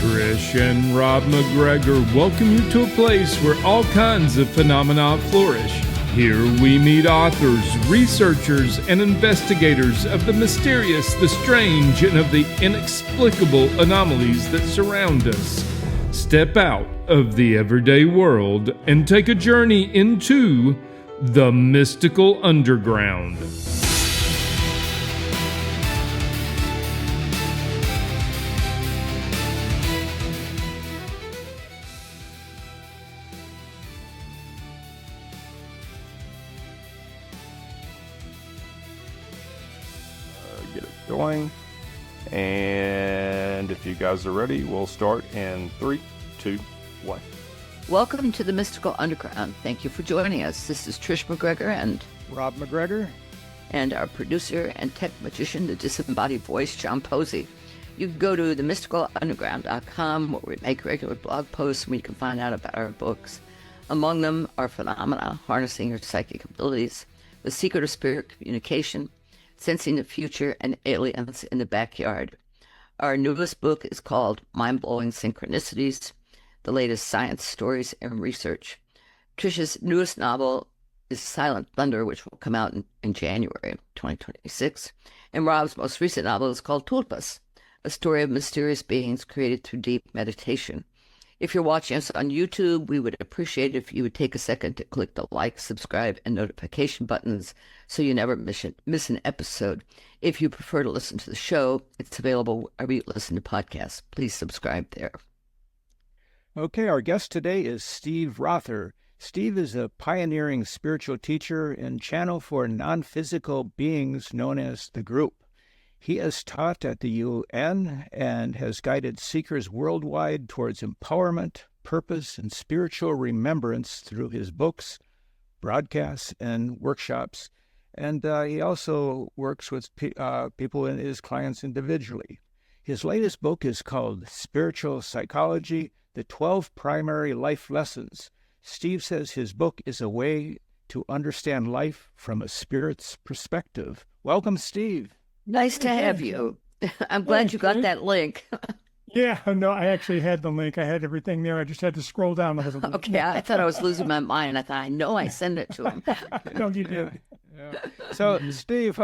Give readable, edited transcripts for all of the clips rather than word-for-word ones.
Trish and Rob McGregor welcome you to a place where all kinds of phenomena flourish. Here we meet authors, researchers, and investigators of the mysterious, the strange, and of the inexplicable anomalies that surround us. Step out of the everyday world and take a journey into the mystical underground. Get it going, and if you guys are ready, we'll start in 3, 2, 1. Welcome to the Mystical Underground. Thank you for joining us. This is Trish McGregor and Rob McGregor, and our producer and tech magician, the disembodied voice, John Posey. You can go to themysticalunderground.com, where we make regular blog posts where you can find out about our books. Among them are Phenomena, Harnessing Your Psychic Abilities, The Secret of Spirit Communication, Sensing the Future, and Aliens in the Backyard. Our newest book is called Mind-Blowing Synchronicities, the latest science stories and research. Trish's newest novel is Silent Thunder, which will come out in January 2026. And Rob's most recent novel is called Tulpas, a story of mysterious beings created through deep meditation. If you're watching us on YouTube, we would appreciate it if you would take a second to click the like, subscribe, and notification buttons so you never miss an episode. If you prefer to listen to the show, it's available wherever you listen to podcasts. Please subscribe there. Okay, our guest today is Steve Rother. Steve is a pioneering spiritual teacher and channel for non-physical beings known as the Group. He has taught at the UN and has guided seekers worldwide towards empowerment, purpose, and spiritual remembrance through his books, broadcasts, and workshops. And he also works with people and his clients individually. His latest book is called Spiritual Psychology, The 12 Primary Life Lessons. Steve says his book is a way to understand life from a spirit's perspective. Welcome, Steve. Nice to have you. I'm glad you got that link. Yeah, no, I actually had the link. I had everything there. I just had to scroll down a little bit. Okay, I thought I was losing my mind. I thought, I know I sent it to him. No, you did. Yeah. So, Steve,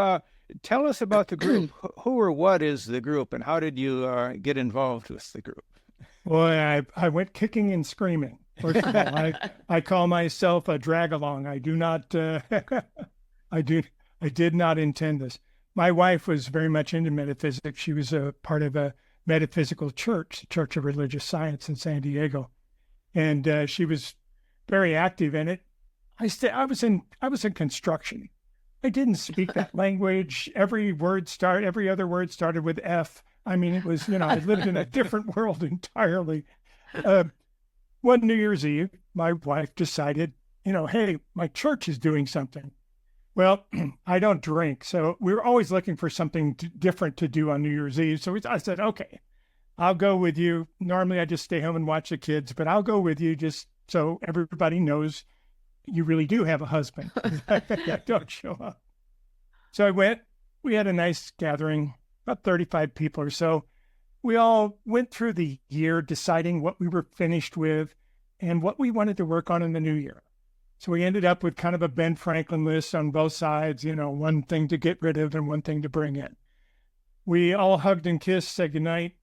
tell us about the group. Who or what is the group, and how did you get involved with the group? Well, I went kicking and screaming. First of all, I call myself a drag-along. I do not, I did not intend this. My wife was very much into metaphysics. She was a part of a metaphysical church, the Church of Religious Science in San Diego, and she was very active in it. I was in construction. I didn't speak that language. Every other word started with F. I mean, it was, I lived in a different world entirely. One New Year's Eve, my wife decided, hey, my church is doing something. Well, I don't drink, so we were always looking for something different to do on New Year's Eve. So I said, okay, I'll go with you. Normally, I just stay home and watch the kids, but I'll go with you just so everybody knows you really do have a husband. I don't show up. So I went. We had a nice gathering, about 35 people or so. We all went through the year deciding what we were finished with and what we wanted to work on in the new year. So we ended up with kind of a Ben Franklin list on both sides, one thing to get rid of and one thing to bring in. We all hugged and kissed, said goodnight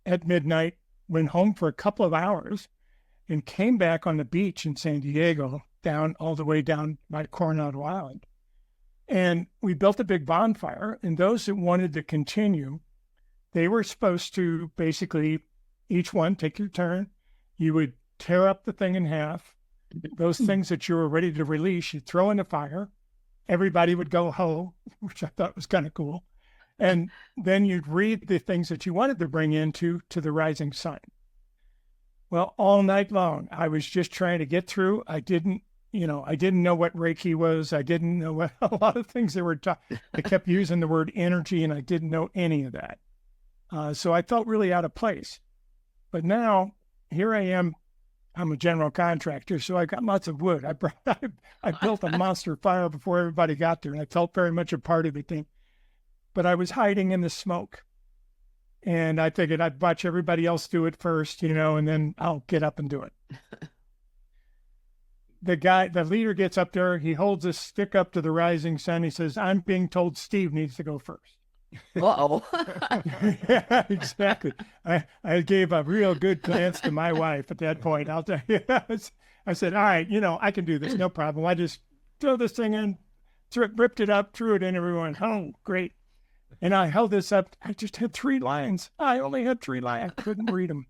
at midnight, went home for a couple of hours, and came back on the beach in San Diego, all the way down by Coronado Island. And we built a big bonfire, and those that wanted to continue, they were supposed to basically, each one, take your turn. You would tear up the thing in half. Those things that you were ready to release, you throw in the fire. Everybody would go ho, which I thought was kind of cool. And then you'd read the things that you wanted to bring into the rising sun. Well, all night long, I was just trying to get through. I didn't know what Reiki was. I didn't know what a lot of things they were talking. They kept using the word energy, and I didn't know any of that. So I felt really out of place. But now, here I am. I'm a general contractor, so I got lots of wood. I built a monster fire before everybody got there, and I felt very much a part of the thing. But I was hiding in the smoke. And I figured I'd watch everybody else do it first, and then I'll get up and do it. The leader gets up there. He holds a stick up to the rising sun. He says, "I'm being told Steve needs to go first." Uh-oh. Yeah, exactly. I gave a real good glance to my wife at that point. I'll tell you. I said, "All right, I can do this. No problem. I just throw this thing in, ripped it up, threw it in, everyone. Oh, great." And I held this up. I just had 3 lines. I only had 3 lines. I couldn't read them.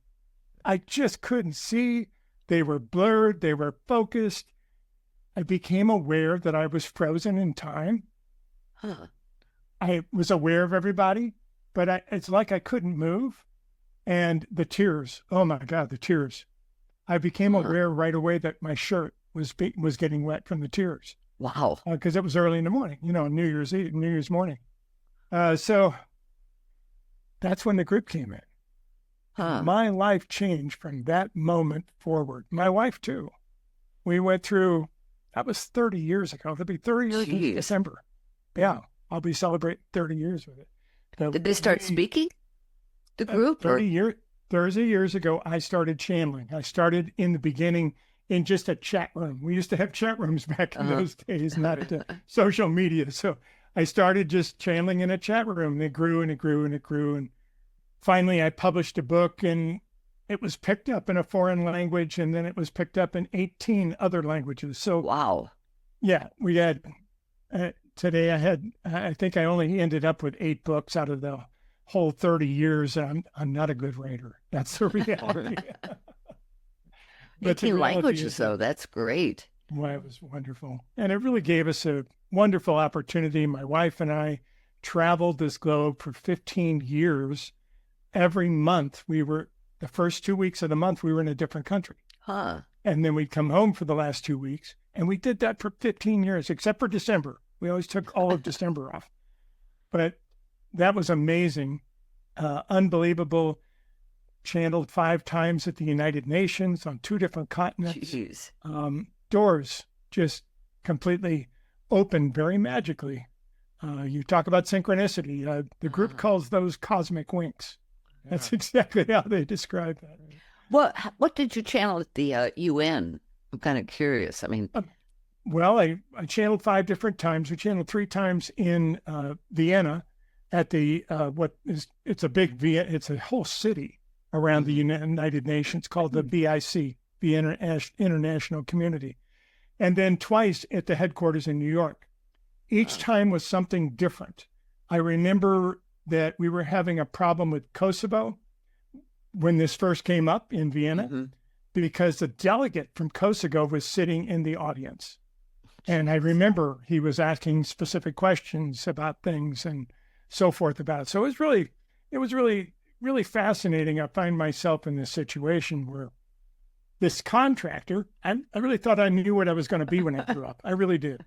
I just couldn't see. They were blurred. They were focused. I became aware that I was frozen in time. Huh. I was aware of everybody, but it's like I couldn't move. And the tears, oh my God, the tears. I became aware right away that my shirt was getting wet from the tears. Wow. Because it was early in the morning, New Year's morning. So that's when the group came in. Huh. My life changed from that moment forward. My wife too. We went through, that was 30 years ago. It'll be 30 years in December. Yeah, I'll be celebrating 30 years with it. Did they start speaking? The group? 30 years ago, I started channeling. I started in the beginning in just a chat room. We used to have chat rooms back in those days, not social media. So I started just channeling in a chat room. And it grew and it grew and it grew. And finally, I published a book, and it was picked up in a foreign language, and then it was picked up in 18 other languages. So wow. Yeah, we had, today I think I only ended up with 8 books out of the whole 30 years. I'm not a good writer. That's the reality. 18 languages, though. That's great. Well, it was wonderful. And it really gave us a wonderful opportunity. My wife and I traveled this globe for 15 years. Every month, the first 2 weeks of the month, we were in a different country. Huh. And then we'd come home for the last 2 weeks. And we did that for 15 years, except for December. We always took all of December off. But that was amazing, unbelievable. Channeled 5 times at the United Nations on 2 different continents. Jeez. Doors just completely opened very magically. You talk about synchronicity. The group calls those cosmic winks. Yeah. That's exactly how they describe that. What did you channel at the UN? I'm kind of curious. I mean, well, I channeled 5 different times. We channeled 3 times in Vienna at the it's a whole city around the United Nations called the BIC, the International Community, and then twice at the headquarters in New York. Each time was something different. I remember that we were having a problem with Kosovo when this first came up in Vienna, because the delegate from Kosovo was sitting in the audience. And I remember he was asking specific questions about things and so forth about it. So it was really fascinating. I find myself in this situation where this contractor, I really thought I knew what I was going to be when I grew up. I really did.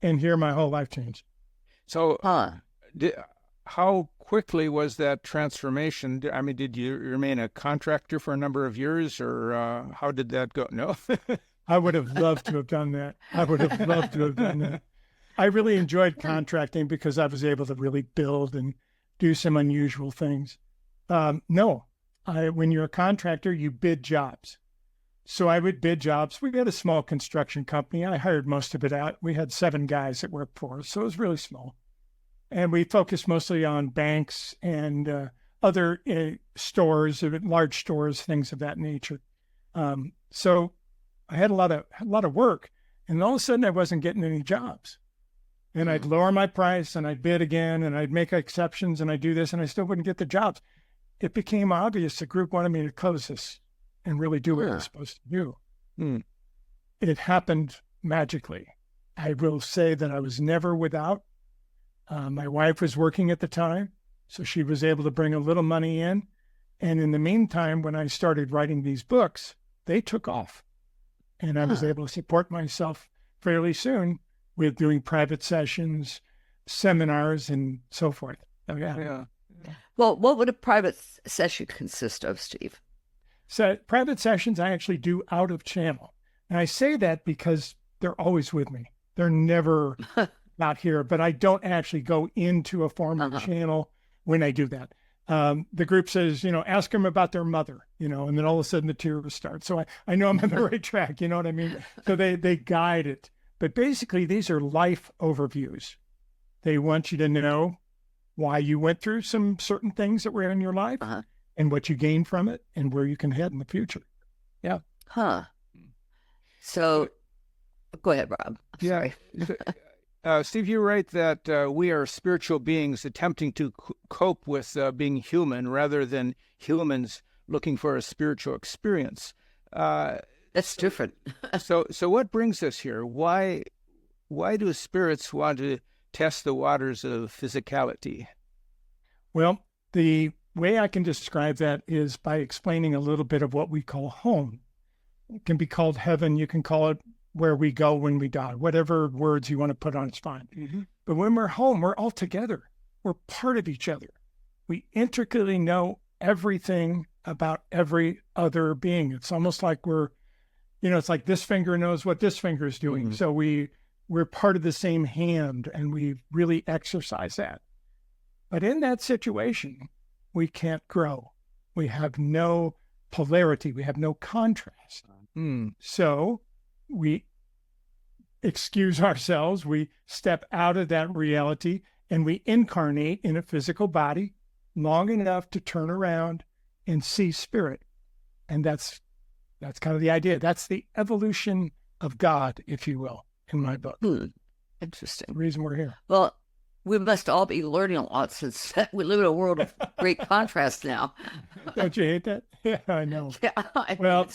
And here my whole life changed. So how quickly was that transformation? I mean, did you remain a contractor for a number of years, or how did that go? No. I would have loved to have done that. I really enjoyed contracting because I was able to really build and do some unusual things. When you're a contractor, you bid jobs. So I would bid jobs. We had a small construction company. I hired most of it out. We had 7 guys that worked for us, so it was really small. And we focused mostly on banks and other stores, large stores, things of that nature. So I had a lot of work, and all of a sudden I wasn't getting any jobs. And I'd lower my price, and I'd bid again, and I'd make exceptions, and I'd do this, and I still wouldn't get the jobs. It became obvious the group wanted me to close this and really do what I was supposed to do. It happened magically. I will say that I was never without. My wife was working at the time, so she was able to bring a little money in. And in the meantime, when I started writing these books, they took off. And I was able to support myself fairly soon with doing private sessions, seminars, and so forth. Yeah. Well, what would a private session consist of, Steve? So private sessions I actually do out of channel. And I say that because they're always with me. They're never not here, but I don't actually go into a formal channel when I do that. the group says, ask them about their mother, and then all of a sudden the tears start. So I know I'm on the right track. You know what I mean? So they guide it. But basically, these are life overviews. They want you to know why you went through some certain things that were in your life and what you gained from it and where you can head in the future. Yeah. Huh. So go ahead, Rob. Yeah. Steve, you write that we are spiritual beings attempting to cope with being human rather than humans looking for a spiritual experience. That's different. So what brings us here? Why do spirits want to test the waters of physicality? Well, the way I can describe that is by explaining a little bit of what we call home. It can be called heaven. You can call it where we go when we die. Whatever words you want to put on it's fine. Mm-hmm. But when we're home, we're all together. We're part of each other. We intricately know everything about every other being. It's almost like it's like this finger knows what this finger is doing. Mm-hmm. So we're part of the same hand, and we really exercise that. But in that situation, we can't grow. We have no polarity. We have no contrast. So we excuse ourselves. We step out of that reality, and we incarnate in a physical body long enough to turn around and see spirit. And that's kind of the idea. That's the evolution of God, if you will, in my book. Interesting. The reason we're here. Well, we must all be learning a lot since we live in a world of great contrast now. Don't you hate that? Yeah, I know. Yeah, well,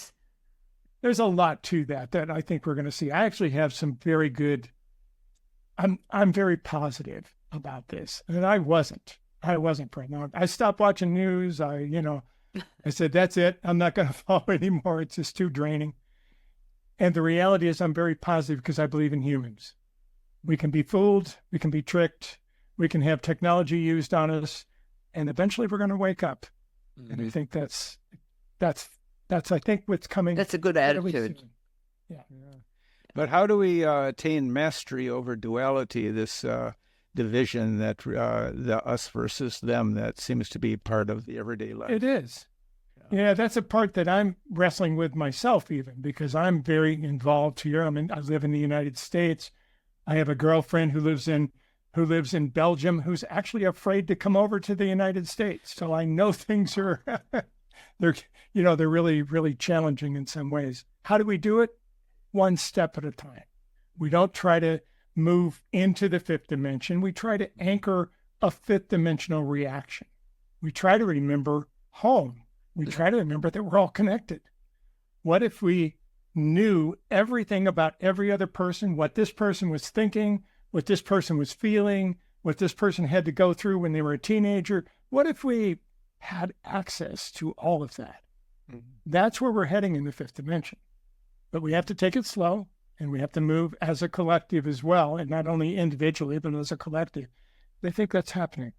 there's a lot to that I think we're going to see. I actually have some very good. I'm very positive about this, and I wasn't pregnant. I stopped watching news. I said, that's it. I'm not going to follow anymore. It's just too draining. And the reality is I'm very positive because I believe in humans. We can be fooled. We can be tricked. We can have technology used on us. And eventually we're going to wake up. Mm-hmm. And I think that's I think what's coming. That's a good attitude. Yeah. But how do we attain mastery over duality, this division that the us versus them that seems to be part of the everyday life? It is. Yeah, that's a part that I'm wrestling with myself even, because I'm very involved here. I live in the United States. I have a girlfriend who lives in Belgium who's actually afraid to come over to the United States. So I know things are they're really, really challenging in some ways. How do we do it? One step at a time. We don't try to move into the fifth dimension. We try to anchor a fifth dimensional reaction. We try to remember home. We try to remember that we're all connected. What if we knew everything about every other person, what this person was thinking, what this person was feeling, what this person had to go through when they were a teenager? What if we had access to all of that? Mm-hmm. That's where we're heading in the fifth dimension. But we have to take it slow, and we have to move as a collective as well, and not only individually, but as a collective. I think that's happening.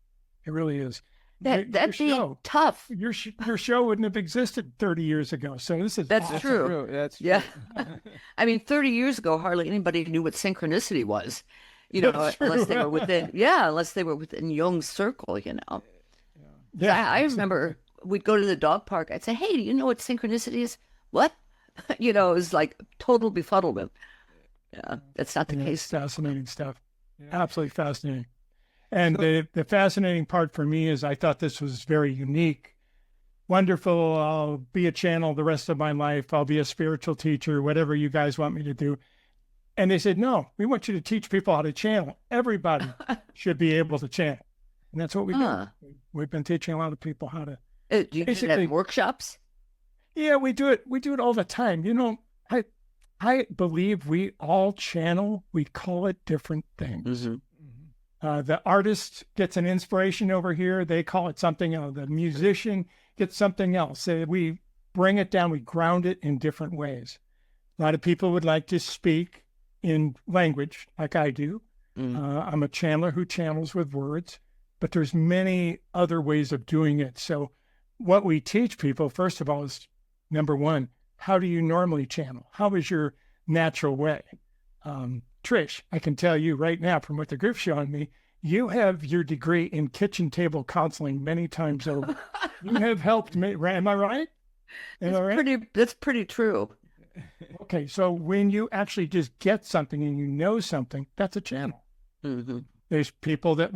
It really is. That'd be tough. Your show wouldn't have existed 30 years ago. So that's awesome. true. That's true. Yeah. 30 years ago, hardly anybody knew what synchronicity was, unless they were within Jung's circle, Yeah. I remember we'd go to the dog park. I'd say, hey, do you know what synchronicity is? What? It was like total befuddlement. Yeah, that's not the case. Fascinating stuff. Yeah. Absolutely fascinating. And the fascinating part for me is I thought this was very unique. Wonderful. I'll be a channel the rest of my life. I'll be a spiritual teacher, whatever you guys want me to do. And they said, no, we want you to teach people how to channel. Everybody should be able to channel. And that's what we do. We've been teaching a lot of people how to. Do you do that in workshops? Yeah, we do it. We do it all the time. I believe we all channel. We call it different things. Mm-hmm. The artist gets an inspiration over here. They call it something else. The musician gets something else. We bring it down. We ground it in different ways. A lot of people would like to speak in language like I do. I'm a channeler who channels with words, but there's many other ways of doing it. So what we teach people, first of all, is number one, how do you normally channel? How is your natural way? Trish, I can tell you right now from what the group's showing me, You have your degree in kitchen table counseling many times over. You have helped me. Am I right? That's pretty true. Okay, so when you actually just get something and you know something, that's a channel. Mm-hmm. There's people that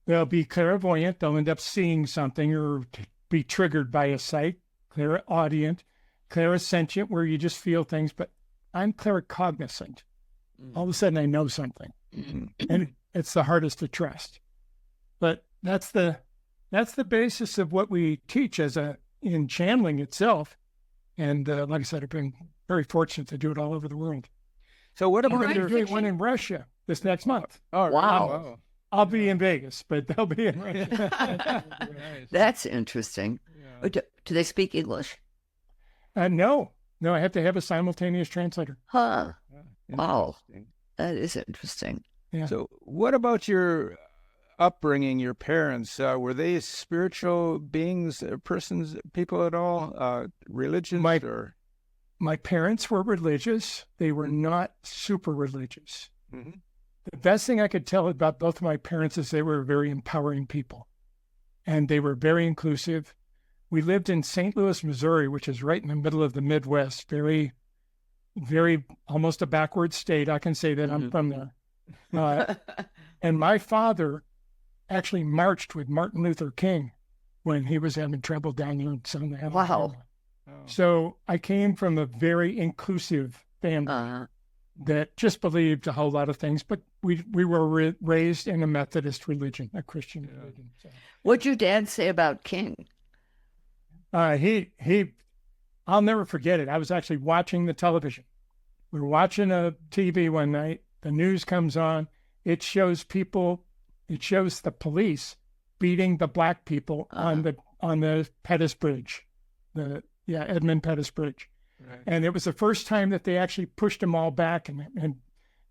they'll be clairvoyant. They'll end up seeing something or be triggered by a sight. Clairaudient, clairsentient, where you just feel things. But I'm claircognizant. All of a sudden, I know something, and it's the hardest to trust. But that's the basis of what we teach in channeling itself. And like I said, I've been very fortunate to do it all over the world. So what about They're doing one in Russia this next month. Oh, wow. I'll be in Vegas, but they'll be in Russia. That's interesting. Yeah. Do they speak English? No, I have to have a simultaneous translator. Huh. Wow. Interesting. That is interesting. Yeah. So what about your upbringing, your parents? Were they spiritual beings, persons, people at all? Religious? My parents were religious. They were not super religious. Mm-hmm. The best thing I could tell about both of my parents is they were very empowering people, and they were very inclusive. We lived in St. Louis, Missouri, which is right in the middle of the Midwest, very, very almost a backward state. I can say that I'm from there. And my father actually marched with Martin Luther King when he was having trouble down there in Southern Alabama. Wow. So I came from a very inclusive family that just believed a whole lot of things, but we were raised in a Methodist religion, a Christian religion. So. What'd your dad say about King? I'll never forget it. I was actually watching the television. We were watching a TV one night. The news comes on. It shows the police beating the black people on the Pettus Bridge, Edmund Pettus Bridge. Right. And it was the first time that they actually pushed them all back and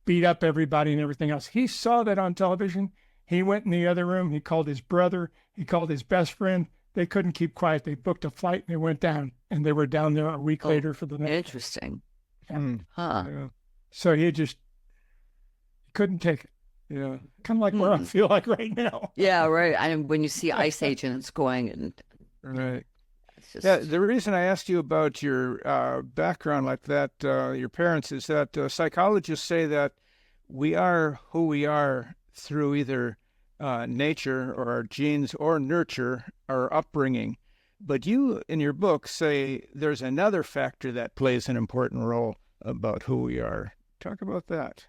beat up everybody and everything else. He saw that on television. He went in the other room. He called his brother. He called his best friend. They couldn't keep quiet. They booked a flight and they went down. And they were down there a week later for the next. Interesting. Yeah. Huh. Yeah. So he couldn't take it. Yeah. Kind of like where I feel like right now. Yeah, right. And when you see ice agents going and right. Just... Yeah, the reason I asked you about your background like that, your parents, is that psychologists say that we are who we are through either nature or our genes or nurture, our upbringing. But you, in your book, say there's another factor that plays an important role about who we are. Talk about that.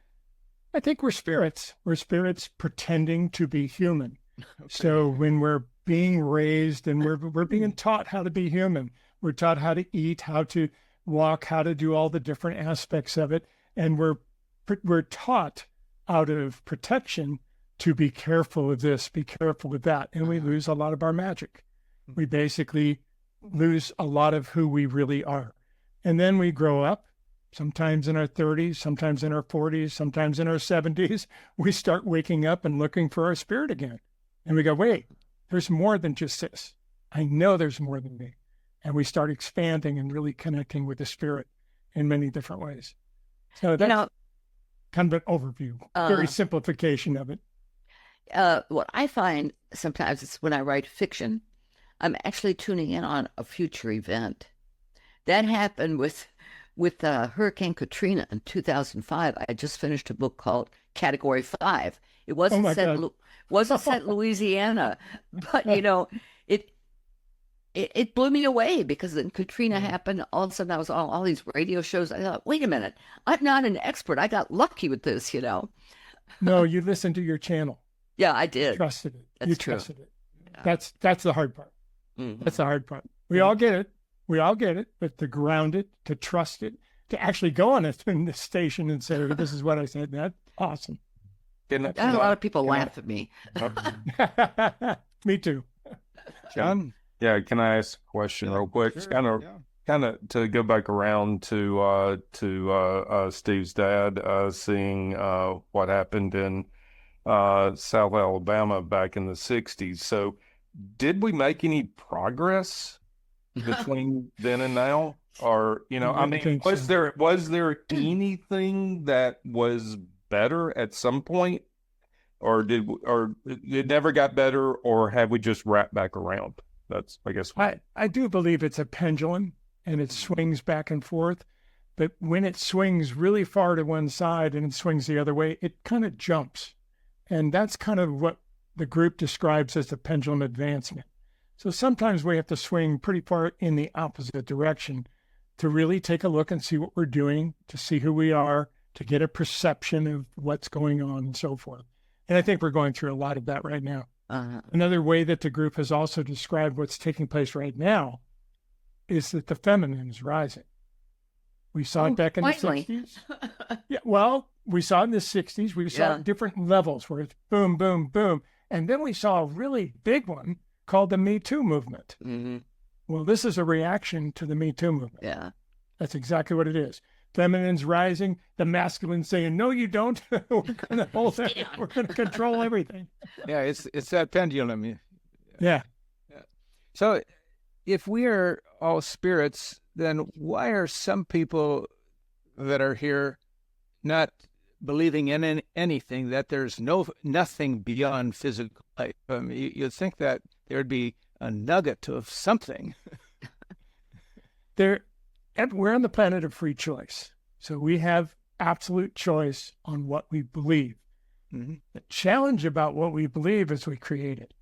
I think we're spirits. We're spirits pretending to be human. Okay. So when we're being raised and we're being taught how to be human, we're taught how to eat, how to walk, how to do all the different aspects of it, and we're taught out of protection to be careful of this, be careful of that, and we lose a lot of our magic. We basically lose a lot of who we really are, and then we grow up. Sometimes in our 30s, sometimes in our 40s, sometimes in our 70s, we start waking up and looking for our spirit again. And we go, wait, there's more than just this. I know there's more than me. And we start expanding and really connecting with the spirit in many different ways. So that's kind of an overview, very simplification of it. What I find sometimes is when I write fiction, I'm actually tuning in on a future event. That happened with Hurricane Katrina in 2005. I just finished a book called Category 5. It wasn't set in Louisiana, but it blew me away because then Katrina happened. All of a sudden, I was on all these radio shows. I thought, wait a minute, I'm not an expert. I got lucky with this, No, you listened to your channel. Yeah, I did. Trusted it. That's you true. Trusted it. Yeah. That's the hard part. Mm-hmm. That's the hard part. We all get it. We all get it, but to ground it, to trust it, to actually go on it in the station and say, this is what I said, that's awesome. A lot of people laugh at me. Me too. John? Yeah, can I ask a question real quick? Sure. Kind of to go back around to Steve's dad, seeing what happened in South Alabama back in the 60s. So did we make any progress between then and now? Or, I mean, was there anything that was better at some point or it never got better, or have we just wrapped back around? That's, I guess. I do believe it's a pendulum and it swings back and forth. But when it swings really far to one side and it swings the other way, it kind of jumps. And that's kind of what the group describes as the pendulum advancement. So sometimes we have to swing pretty far in the opposite direction to really take a look and see what we're doing, to see who we are, to get a perception of what's going on and so forth. And I think we're going through a lot of that right now. Another way that the group has also described what's taking place right now is that the feminine is rising. We saw it back in the 60s. Yeah, well, we saw it in the 60s. We saw different levels where it's boom, boom, boom. And then we saw a really big one called the Me Too movement. Mm-hmm. Well, this is a reaction to the Me Too movement. Yeah. That's exactly what it is. Feminine's rising, the masculine saying, no, you don't. We're going to hold that. We're going to control everything. Yeah, it's that pendulum. Yeah. So if we are all spirits, then why are some people that are here not believing in anything, that there's nothing beyond physical life? You'd think that there'd be a nugget of something. We're on the planet of free choice. So we have absolute choice on what we believe. Mm-hmm. The challenge about what we believe is we create it.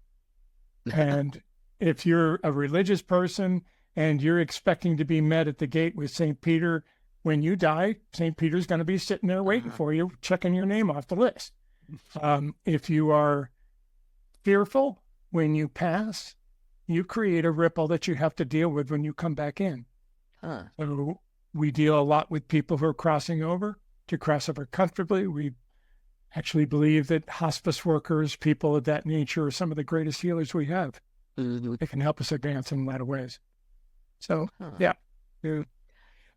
And if you're a religious person and you're expecting to be met at the gate with St. Peter, when you die, St. Peter's going to be sitting there waiting for you, checking your name off the list. If you are fearful when you pass, you create a ripple that you have to deal with when you come back in. So we deal a lot with people who are crossing over to cross over comfortably. We actually believe that hospice workers, people of that nature, are some of the greatest healers we have. Mm-hmm. They can help us advance in a lot of ways. So, yeah. I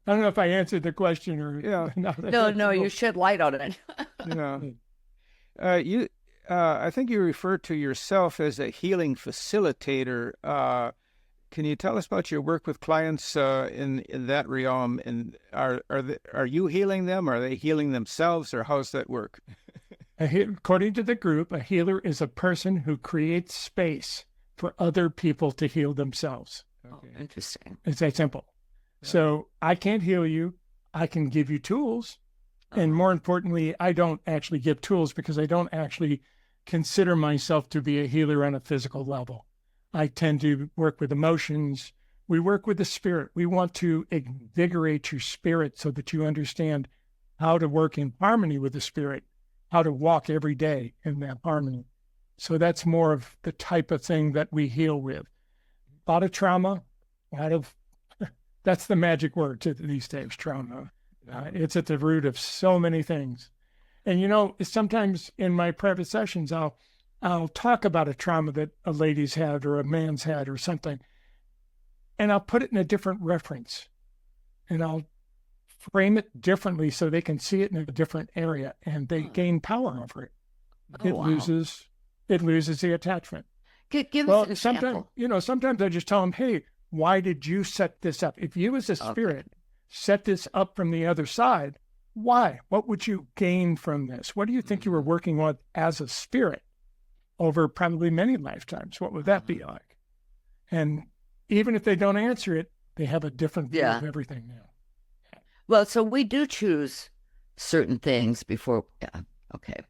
don't know if I answered the question or not. No, you shed light on it. I think you refer to yourself as a healing facilitator. Can you tell us about your work with clients in that realm? And are you healing them? Are they healing themselves, or how's that work? According to the group, a healer is a person who creates space for other people to heal themselves. Okay. Oh, interesting. It's that simple. Yeah. So I can't heal you. I can give you tools. And more importantly, I don't actually give tools because I don't actually consider myself to be a healer on a physical level. I tend to work with emotions. We work with the spirit. We want to invigorate your spirit so that you understand how to work in harmony with the spirit, how to walk every day in that harmony. So that's more of the type of thing that we heal with. A lot of trauma, that's the magic word these days, trauma. It's at the root of so many things. And, sometimes in my private sessions, I'll talk about a trauma that a lady's had or a man's had or something, and I'll put it in a different reference, and I'll frame it differently so they can see it in a different area, and they gain power over it. It loses the attachment. Give us an example. Sometimes I just tell them, hey, why did you set this up? If you as a spirit set this up from the other side, why? What would you gain from this? What do you think you were working on as a spirit over probably many lifetimes? What would that be like? And even if they don't answer it, they have a different view of everything now. Well, so we do choose certain things before. Yeah. Okay.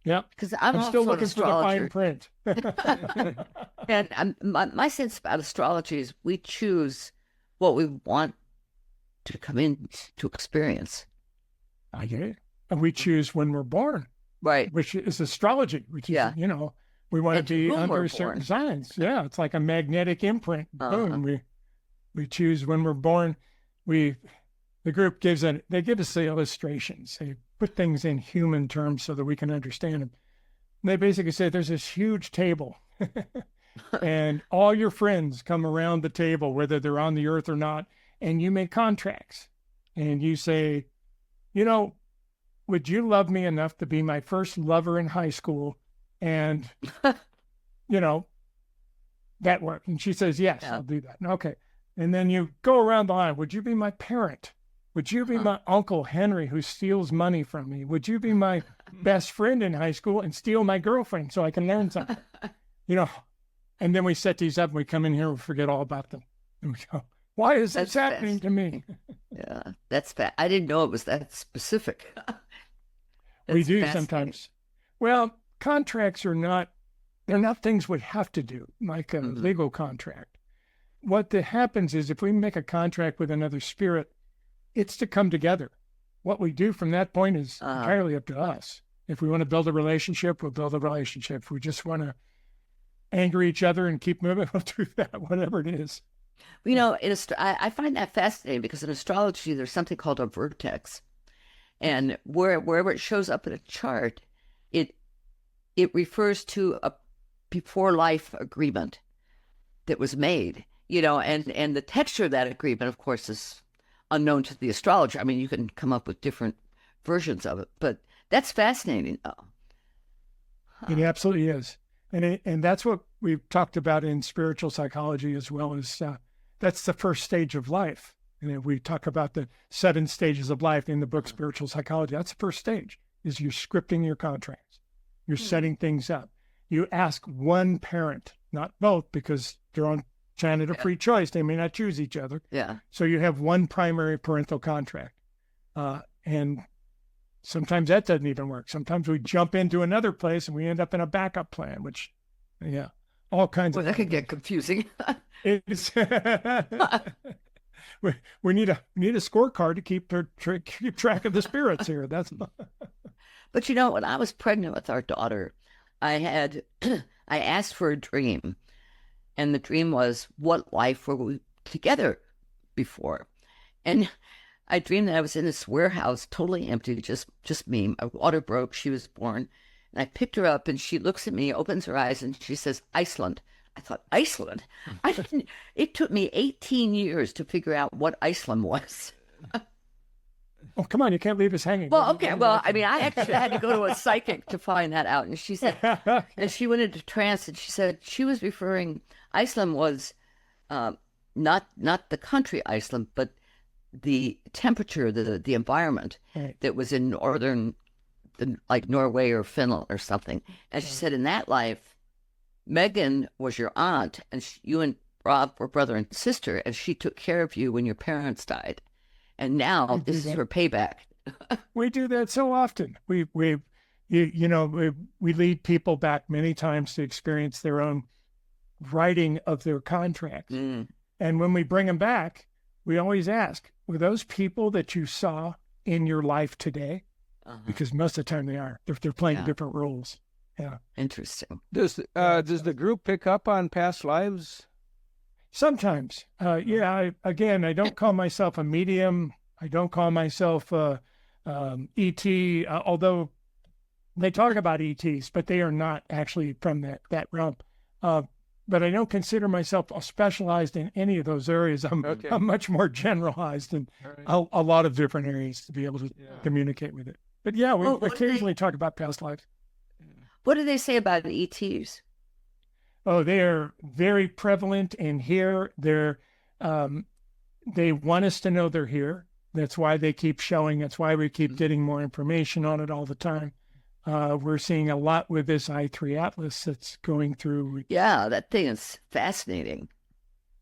Yeah. Because I'm still looking for the fine print. And my sense about astrology is we choose what we want to come in to experience. I get it. And we choose when we're born. Right. Which is astrology, which is, we want to be under certain signs. Yeah. It's like a magnetic imprint. Boom. We choose when we're born. The group give us the illustrations. They put things in human terms so that we can understand them. And they basically say there's this huge table and all your friends come around the table, whether they're on the earth or not, and you make contracts and you say, would you love me enough to be my first lover in high school? And, that worked. And she says, yes, I'll do that. Okay. And then you go around the line. Would you be my parent? Would you be my Uncle Henry who steals money from me? Would you be my best friend in high school and steal my girlfriend so I can learn something, you know. And then we set these up and we come in here and we forget all about them. And we go, why is this happening to me? Yeah, that's I didn't know it was that specific. We do sometimes. Well, contracts are not, they're not things we have to do, like a legal contract. What happens is if we make a contract with another spirit, it's to come together. What we do from that point is entirely up to us. If we want to build a relationship, we'll build a relationship. If we just want to anger each other and keep moving, we'll do that, whatever it is. You know, I find that fascinating because in astrology, there's something called a vertex. And wherever it shows up in a chart, it refers to a before life agreement that was made, you know, and the texture of that agreement, of course, is unknown to the astrologer. I mean, you can come up with different versions of it, but that's fascinating, though. It absolutely is. And that's what we've talked about in spiritual psychology as well as that's the first stage of life. And if we talk about the 7 stages of life in the book, Spiritual Psychology, that's the first stage, is you're scripting your contracts. You're setting things up. You ask one parent, not both, because they're on planet of free choice. They may not choose each other. Yeah. So you have one primary parental contract. And sometimes that doesn't even work. Sometimes we jump into another place and we end up in a backup plan, which, all kinds of. That could get confusing. It's we need a scorecard to keep track of the spirits here. That's. But you know, when I was pregnant with our daughter, I asked for a dream, and the dream was, what life were we together before? And I dreamed that I was in this warehouse, totally empty, just me. My water broke. She was born. And I picked her up, and she looks at me, opens her eyes, and she says, Iceland. I thought, Iceland? It took me 18 years to figure out what Iceland was. Oh, come on, you can't leave us hanging. Well, okay. Well, I mean, I actually had to go to a psychic to find that out. And she said, and she went into trance, and she said she was referring, Iceland was not the country Iceland, but the temperature, the environment that was in northern, like Norway or Finland or something. And she said, in that life, Megan was your aunt, and you and Rob were brother and sister, and she took care of you when your parents died. And now this is her payback. We do that so often. We lead people back many times to experience their own writing of their contracts. And when we bring them back, we always ask, were those people that you saw in your life today? Because most of the time they are. They're playing different roles. Yeah. Interesting. Does the group pick up on past lives? Sometimes. I don't call myself a medium. I don't call myself ET, although they talk about ETs, but they are not actually from that realm. But I don't consider myself specialized in any of those areas. I'm much more generalized in a lot of different areas to be able to communicate with it. But we occasionally talk about past lives. What do they say about ETs? Oh, they are very prevalent in here. They want us to know they're here. That's why they keep showing. That's why we keep getting more information on it all the time. We're seeing a lot with this I3 Atlas that's going through. Yeah, that thing is fascinating.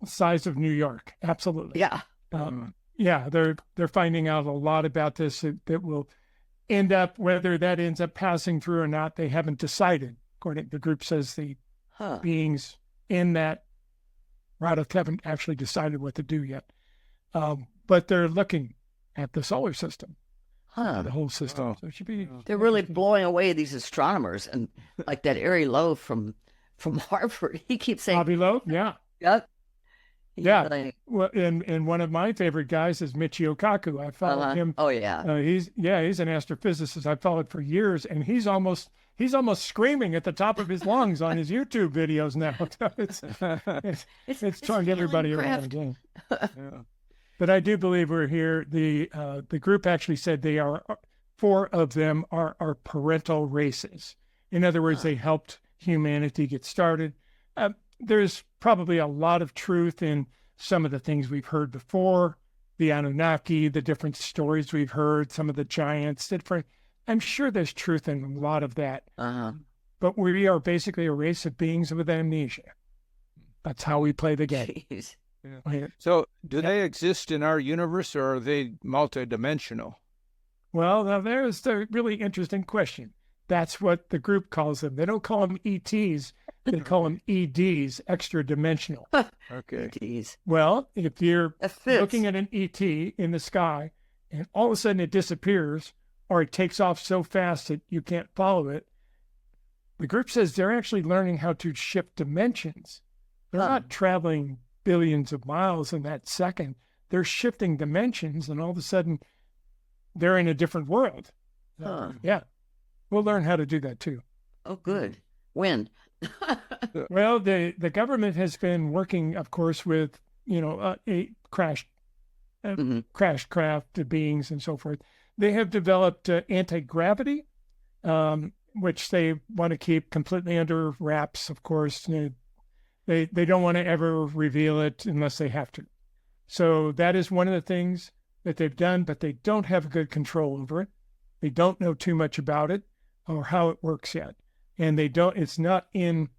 Size of New York, absolutely. Yeah. They're finding out a lot about this that will end up, whether that ends up passing through or not, they haven't decided. According to the group says the beings in that route haven't actually decided what to do yet. But they're looking at the solar system. The whole system. So it should be. They're really blowing away these astronomers, and like that Ari Lowe from Harvard, he keeps saying Bobby Lowe, yeah. Yep. Well, and one of my favorite guys is Michio Kaku. I followed him. Oh yeah. He's an astrophysicist I followed for years, and he's almost screaming at the top of his lungs on his YouTube videos now. It's turned everybody around again. But I do believe we're here. The group actually said 4 of them are parental races. In other words, they helped humanity get started. There's probably a lot of truth in some of the things we've heard before, the Anunnaki, the different stories we've heard, some of the giants, I'm sure there's truth in a lot of that. Uh-huh. But we are basically a race of beings with amnesia. That's how we play the game. Jeez. Yeah. So do they exist in our universe, or are they multidimensional? Well, now there's the really interesting question. That's what the group calls them. They don't call them ETs. They call them EDs, extra dimensional. Okay. Jeez. Well, if you're That fits. looking at an ET in the sky and all of a sudden it disappears or it takes off so fast that you can't follow it, the group says they're actually learning how to shift dimensions. They're not traveling billions of miles in that second. They're shifting dimensions, and all of a sudden they're in a different world. Huh. Yeah. We'll learn how to do that too. Oh, good. When? Well, the government has been working, of course, with, a crash craft beings and so forth. They have developed anti-gravity, which they want to keep completely under wraps, of course. They don't want to ever reveal it unless they have to. So that is one of the things that they've done, but they don't have good control over it. They don't know too much about it or how it works yet. And it's not in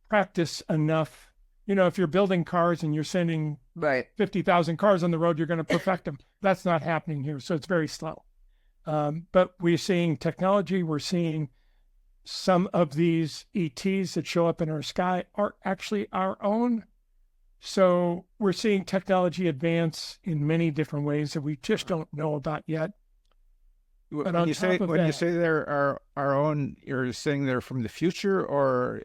practice enough. If you're building cars and you're sending Right. 50,000 cars on the road, you're going to perfect them. That's not happening here. So it's very slow. But we're seeing technology. We're seeing some of these ETs that show up in our sky are actually our own. So we're seeing technology advance in many different ways that we just don't know about yet. But When you say they're our own, you're saying they're from the future, or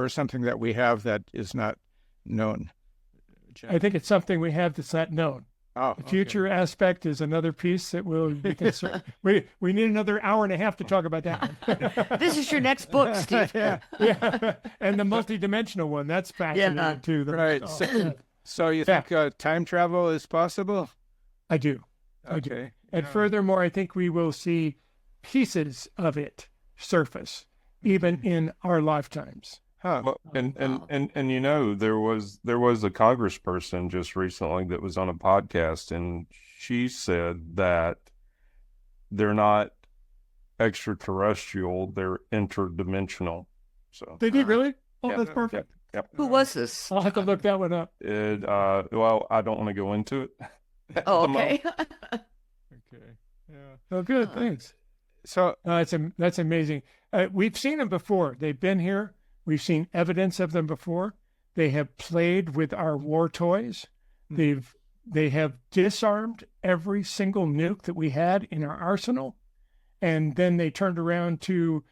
something that we have that is not known? I think it's something we have that's not known. Oh, The future aspect is another piece that we'll be concerned. We need another hour and a half to talk about that one. This is your next book, Steve. Yeah. And the multidimensional one, that's fascinating too. Right. So you think time travel is possible? I do. Okay. And furthermore, I think we will see pieces of it surface, even in our lifetimes. Huh. Well, and there was a congressperson just recently that was on a podcast, and she said that they're not extraterrestrial, they're interdimensional. So They did really? Oh, Yeah. that's perfect. Yep. Who was this? I'll have to look that one up. Well, I don't want to go into it. Oh, okay. Okay. Yeah. Oh, good. Thanks. So That's amazing. We've seen them before. They've been here. We've seen evidence of them before. They have played with our war toys. They have disarmed every single nuke that we had in our arsenal, and then they turned around to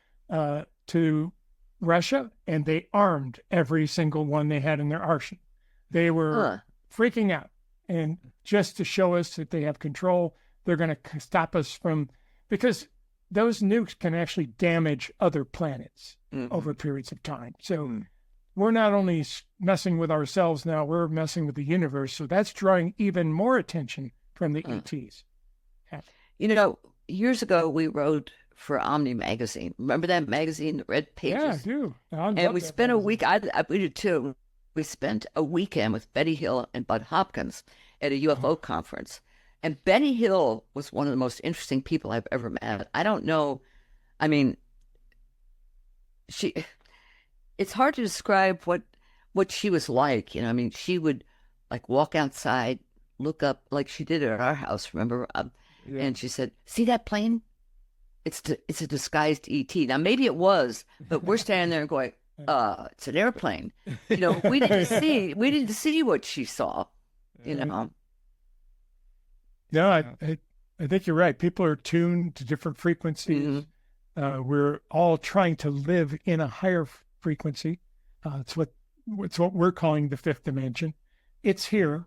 Russia and they armed every single one they had in their arsenal. They were freaking out, and just to show us that they have control, they're going to stop us from, because those nukes can actually damage other planets over periods of time. So we're not only messing with ourselves now, we're messing with the universe. So that's drawing even more attention from the ETs. Yeah. Years ago, we wrote for Omni magazine. Remember that magazine, the red pages? Yeah, I do. And we spent a week, we did too. We spent a weekend with Betty Hill and Bud Hopkins at a UFO conference. And Betty Hill was one of the most interesting people I've ever met. I don't know. I mean, it's hard to describe what she was like. I mean, she would like walk outside, look up like she did at our house, remember? And she said, "See that plane? It's a disguised ET." Now, maybe it was, but we're standing there and going, it's an airplane. We didn't see what she saw, No, I think you're right. People are tuned to different frequencies. We're all trying to live in a higher frequency. It's what we're calling the fifth dimension. It's here.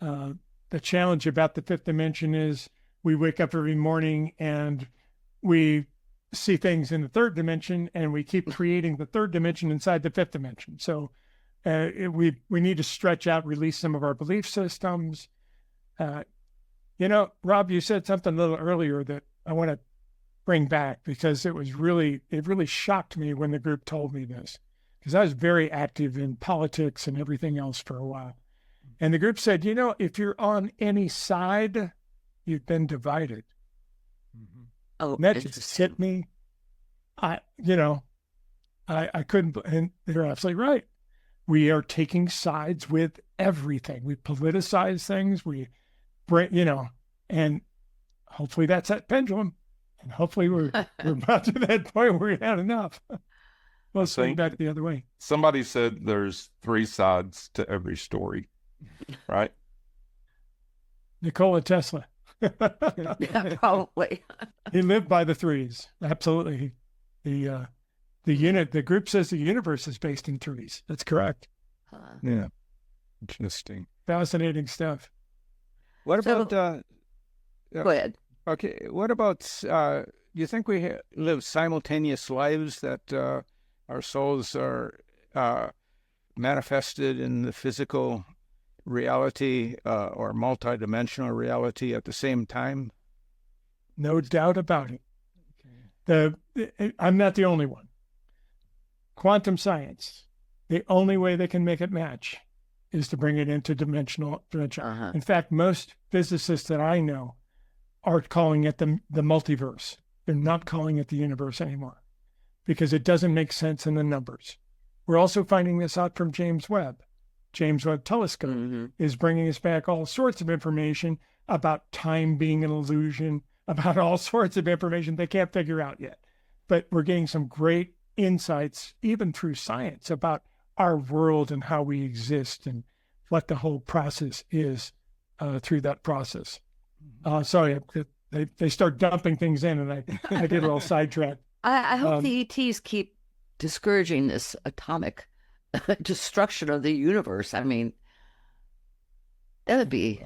The challenge about the fifth dimension is we wake up every morning and we see things in the third dimension, and we keep creating the third dimension inside the fifth dimension. So we need to stretch out, release some of our belief systems. Rob, you said something a little earlier that I want to bring back, because it really shocked me when the group told me this, because I was very active in politics and everything else for a while. And the group said, if you're on any side, you've been divided. Oh, And that just interesting. hit me. I couldn't, and they're absolutely right. We are taking sides with everything. We politicize things. We bring, and hopefully that's that pendulum. And hopefully we're about to that point where we had enough. Well, swing back the other way. Somebody said there's 3 sides to every story, right? Nikola Tesla. Yeah, probably. He lived by the 3s. Absolutely. The group says the universe is based in 3s. That's correct. Yeah. Interesting. Fascinating stuff. What So- about, Go ahead. okay, what about, do you think we live simultaneous lives, that our souls are manifested in the physical reality or multidimensional reality at the same time? No doubt about it. I'm not the only one. Quantum science, the only way they can make it match is to bring it into dimension. Uh-huh. In fact, most physicists that I know are calling it the multiverse. They're not calling it the universe anymore because it doesn't make sense in the numbers. We're also finding this out from James Webb. James Webb Telescope Mm-hmm. is bringing us back all sorts of information about time being an illusion, about all sorts of information they can't figure out yet. But we're getting some great insights, even through science, about our world and how we exist and what the whole process is through that process. Sorry, they start dumping things in, and I get a little sidetracked. I hope the ETs keep discouraging this atomic destruction of the universe. I mean, that would be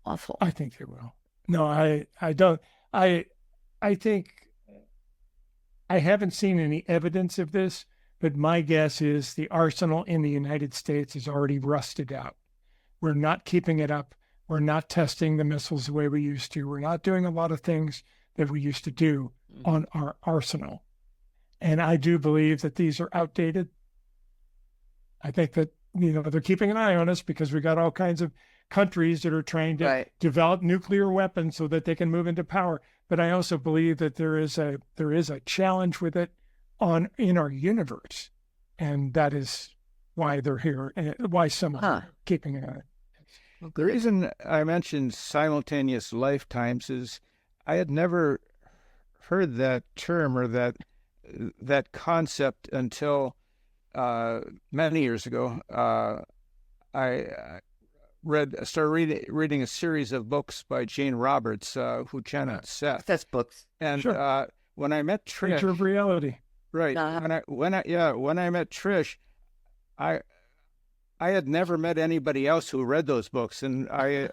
awful. I think they will. No, I don't. I think I haven't seen any evidence of this, but my guess is the arsenal in the United States is already rusted out. We're not keeping it up. We're not testing the missiles the way we used to. We're not doing a lot of things that we used to do on our arsenal. And I do believe that these are outdated. I think that, they're keeping an eye on us because we got all kinds of countries that are trying to develop nuclear weapons so that they can move into power. But I also believe that there is a challenge with it in our universe. And that is why they're here and why some are keeping an eye. The reason I mentioned simultaneous lifetimes is I had never heard that term or that concept until many years ago. I started reading a series of books by Jane Roberts, who channeled Seth. That's books. And Sure. When I met Trish, Nature of reality. right? When I met Trish, I had never met anybody else who read those books, and I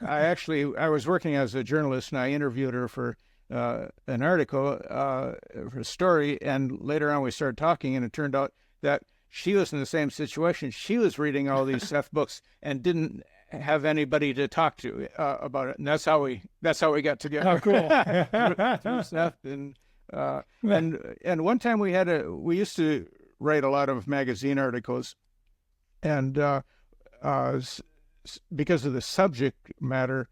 was working as a journalist, and I interviewed her for an article, for a story, and later on we started talking, and it turned out that she was in the same situation. She was reading all these Seth books and didn't have anybody to talk to about it, and that's how we got together. Oh, cool. Through Seth, and one time we used to write a lot of magazine articles, and because of the subject matter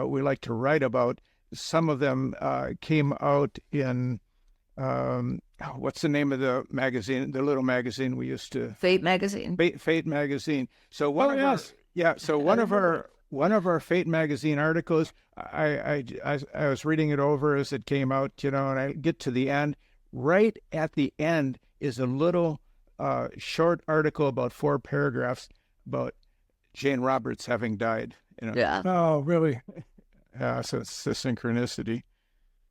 we like to write about, some of them came out in what's the name of the magazine, the little magazine we used to... Fate magazine. Fate magazine. So one of our Fate magazine articles, I was reading it over as it came out, and I get to the end. Right at the end is a little short article about 4 paragraphs about Jane Roberts having died. Yeah. Oh, really? So it's the synchronicity.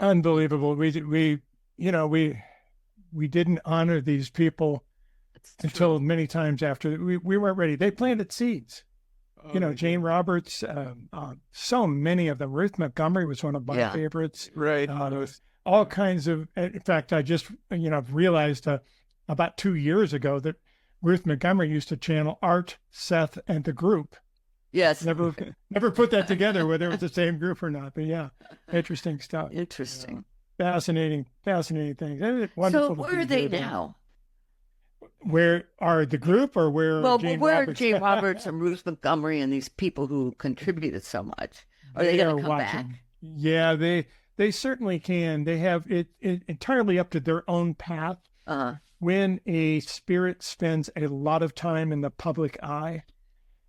Unbelievable. We didn't honor these people until many times after we weren't ready. They planted seeds. Jane Roberts, so many of them. Ruth Montgomery was one of my favorites. Right. All kinds of. In fact, I just realized about 2 years ago that Ruth Montgomery used to channel Art, Seth, and the group. Yes. Never put that together, whether it was the same group or not. But yeah, interesting stuff. Interesting. Fascinating things. Wonderful. So where are they now? Where are the group, or where? Well, Jane where Roberts? are Jane Roberts and Ruth Montgomery and these people who contributed so much? Are they going to come back? Yeah, They certainly can. They have it entirely up to their own path. When a spirit spends a lot of time in the public eye,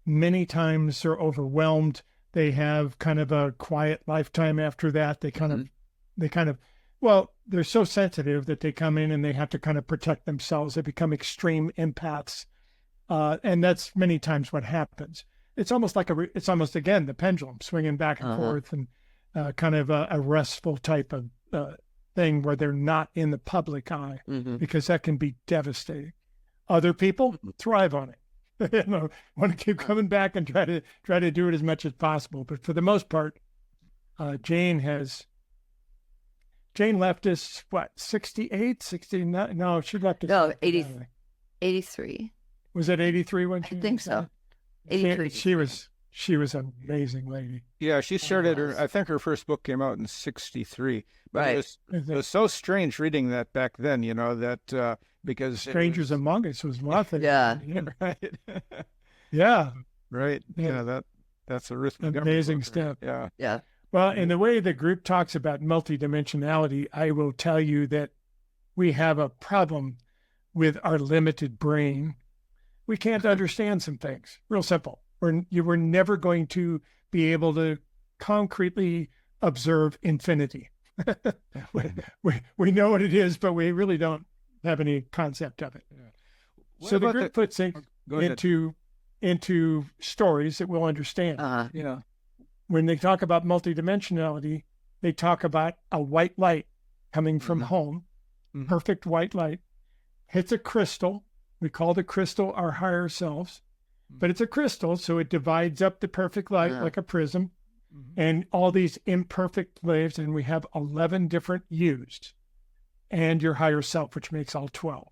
many times they're overwhelmed. They have kind of a quiet lifetime after that. They kind of, well, they're so sensitive that they come in and they have to kind of protect themselves. They become extreme empaths. And that's many times what happens. It's almost like it's almost, again, the pendulum swinging back and forth, and kind of a restful type of thing where they're not in the public eye, because that can be devastating. Other people thrive on it. Want to keep coming back and try to do it as much as possible. But for the most part, Jane left us, what, 68, 69? No, she left us. No, 83. Was it 83 when she? I think so. 83. She was an amazing lady. Yeah, she started I think her first book came out in 63. But Right. it was so strange reading that back then, that because Strangers Among Us was one thing. Yeah. right. Yeah. Right. Yeah. That's a Ruth Montgomery Amazing book, stuff. right? Yeah. Well, in the way the group talks about multidimensionality, I will tell you that we have a problem with our limited brain. We can't understand some things. Real simple. We're never going to be able to concretely observe infinity. we know what it is, but we really don't have any concept of it. Yeah. So the group puts it into stories that we'll understand. Yeah. When they talk about multidimensionality, they talk about a white light coming from home, perfect white light, hits a crystal. We call the crystal our higher selves, but it's a crystal, so it divides up the perfect light like a prism, and all these imperfect waves, and we have 11 different U's, and your higher self, which makes all 12.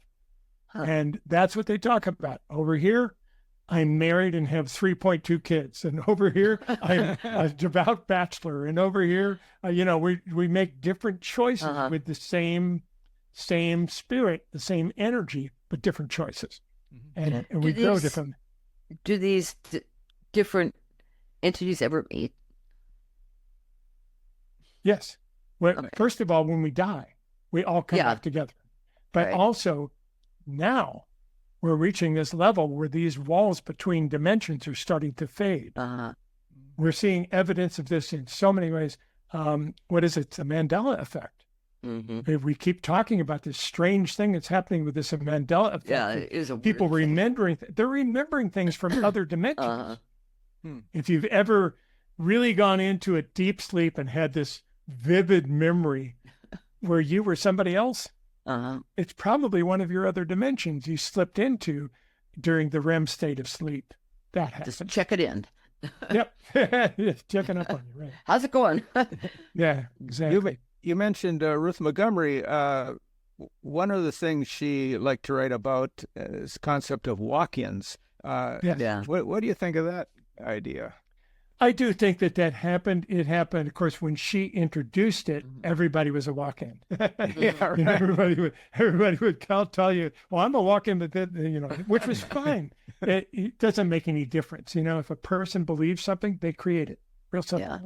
And that's what they talk about. Over here, I'm married and have 3.2 kids. And over here, I'm a devout bachelor. And over here, we make different choices with the same spirit, the same energy, but different choices. And we go different. Do these different entities ever meet? Yes. Well, first of all, when we die, we all come back together. But also now we're reaching this level where these walls between dimensions are starting to fade. We're seeing evidence of this in so many ways. What is it? The Mandela effect. If we keep talking about this strange thing that's happening with this Mandela effect. Yeah, it is a people remembering. They're remembering things from other dimensions. If you've ever really gone into a deep sleep and had this vivid memory where you were somebody else, it's probably one of your other dimensions you slipped into during the REM state of sleep. That happens. Just check it in. Yep. Checking up on you, right? How's it going? Yeah, exactly. You mentioned Ruth Montgomery. One of the things she liked to write about is the concept of walk-ins. Yeah. What do you think of that idea? I do think that happened. It happened, of course, when she introduced it. Everybody was a walk-in. Yeah, right. Everybody would tell you, "Well, I'm a walk-in," but then, which was fine. It doesn't make any difference, if a person believes something, they create it. Real simple. Yeah.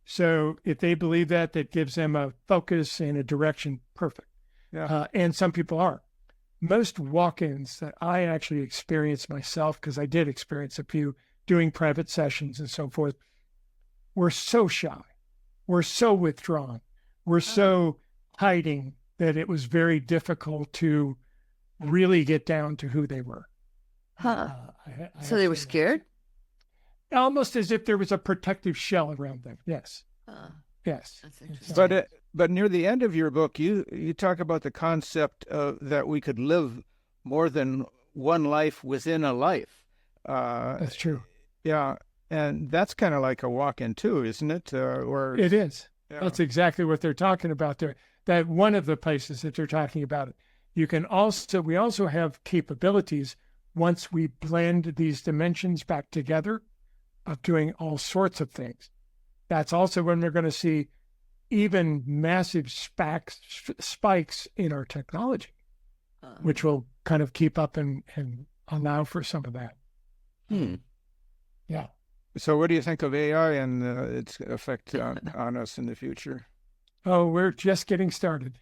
So if they believe that gives them a focus and a direction. Perfect. Yeah. And some people are. Most walk-ins that I actually experienced myself, because I did experience a few doing private sessions and so forth, we're so shy. We're so withdrawn. We're so hiding that it was very difficult to really get down to who they were. So they were scared? Almost as if there was a protective shell around them. Yes. Yes. That's interesting. But near the end of your book, you talk about the concept that we could live more than one life within a life. That's true. Yeah, and that's kind of like a walk-in too, isn't it? It is. Yeah. That's exactly what they're talking about there. That one of the places that they're talking about it. We also have capabilities once we blend these dimensions back together of doing all sorts of things. That's also when we're going to see even massive spikes in our technology, which will kind of keep up and allow for some of that. Yeah. So what do you think of AI and its effect on us in the future? Oh, we're just getting started.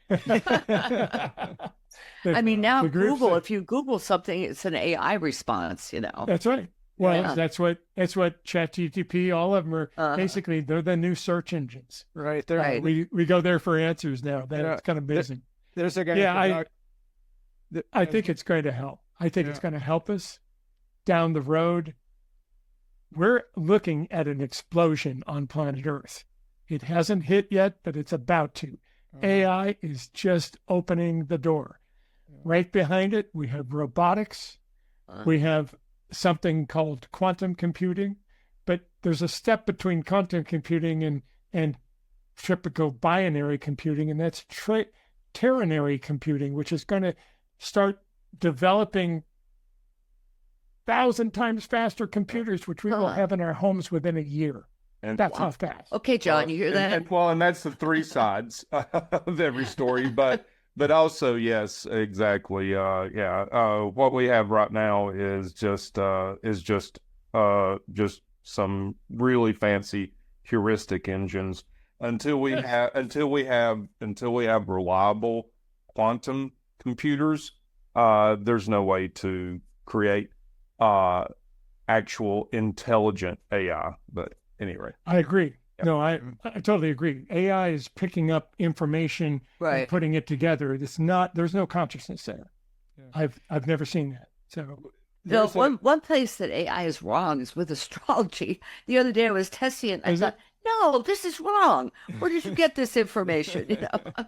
I mean, now the groups Google, that- if you Google something, it's an AI response, That's right. Well, Yeah. that's what ChatGPT, all of them are basically, they're the new search engines. Right there. Right. We go there for answers now. That's kind of amazing. There's a guy. Yeah, I think it's going to help. I think it's going to help us down the road. We're looking at an explosion on planet Earth. It hasn't hit yet, but it's about to. AI is just opening the door. Right behind it, we have robotics. We have something called quantum computing, but there's a step between quantum computing and typical binary computing, and that's ternary computing, which is going to start developing 1,000 times faster computers, which we will have in our homes within a year. And That's how fast. Okay, John, you hear that? And that's the three sides of every story. But also, yes, exactly. What we have right now is just some really fancy heuristic engines. Until we have reliable quantum computers, there's no way to create actual intelligent AI. But anyway, I agree. Yeah. No, I totally agree. AI is picking up information Right. and putting it together. There's no consciousness there. Yeah. I've never seen that. So No, There's a- one place that AI is wrong is with astrology. The other day I was testing it. And I Is it? thought, no, this is wrong. Where did you get this information? You know?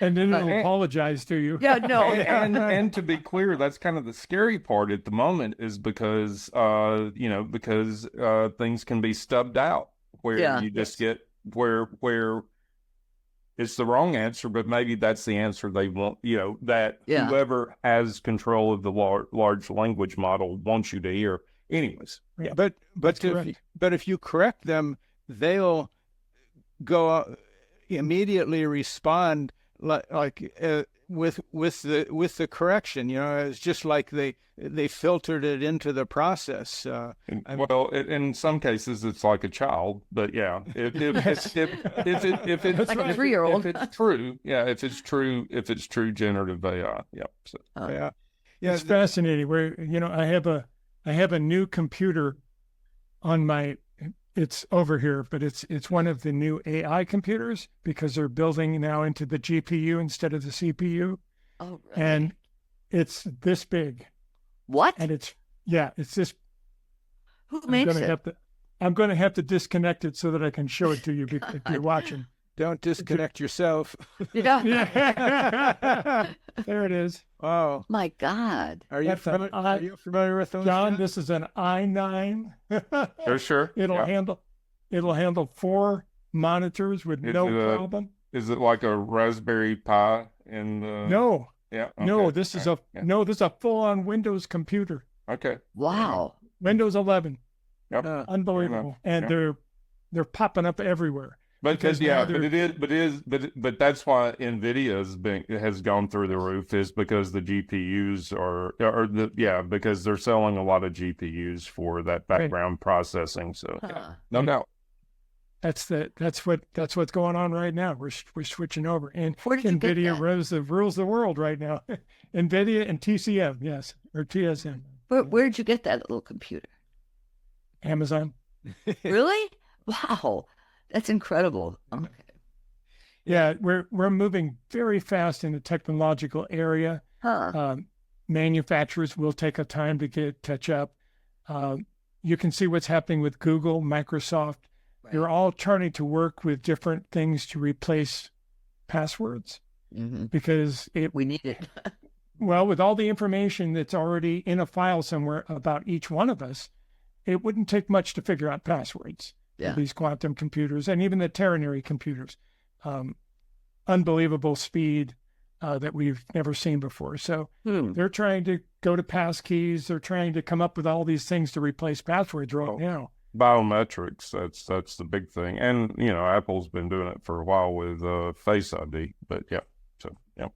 and then it'll apologize to you. Yeah, no. and to be clear, that's kind of the scary part at the moment, is because things can be stubbed out where Yeah. you just get where it's the wrong answer, but maybe that's the answer they want. That Yeah. whoever has control of the large language model wants you to hear. Anyways, yeah. But correct. if you correct them, they'll go immediately respond with the correction. It's just like they filtered it into the process. In some cases, it's like a child, but yeah, if it's Like a 3-year-old. if it's true, if it's true generative AI, yeah. So. Yeah, It's fascinating. Where I have a new computer on my. It's over here, but it's one of the new AI computers because they're building now into the GPU instead of the CPU, Oh, really? and it's this big, What? and it's this. Who makes it? I'm going to have to disconnect it so that I can show it to you if you're watching. don't disconnect yourself. Yeah. Yeah. There it is. Wow. My God. Are you That's an familiar with those? John, this is an i9. Sure. It'll Yeah. handle 4 monitors with no problem. Is it like a Raspberry Pi in the? No, Yeah. no, okay, this is yeah, this is a full-on Windows computer. Okay. Wow. Windows 11. Yep. Unbelievable. And Yeah. they're popping up everywhere. Because now but that's why NVIDIA has gone through the roof, is because the GPUs because they're selling a lot of GPUs for that background processing. So no doubt. That's what's going on right now. We're switching over, and Where did you get NVIDIA that? rules the world right now. NVIDIA and TCM, yes, or TSM. Where did you get that little computer? Amazon. Really? Wow. That's incredible. Okay. Yeah, we're moving very fast in the technological area. Huh. Manufacturers will take a time to catch up. You can see what's happening with Google, Microsoft. Right. They're all trying to work with different things to replace passwords Mm-hmm. because We need it. well, with all the information that's already in a file somewhere about each one of us, it wouldn't take much to figure out passwords. Yeah. These quantum computers and even the ternary computers. Unbelievable speed that we've never seen before. So they're trying to go to passkeys. They're trying to come up with all these things to replace passwords right now. Biometrics, that's the big thing. And, Apple's been doing it for a while with Face ID. But, yeah. So, yeah.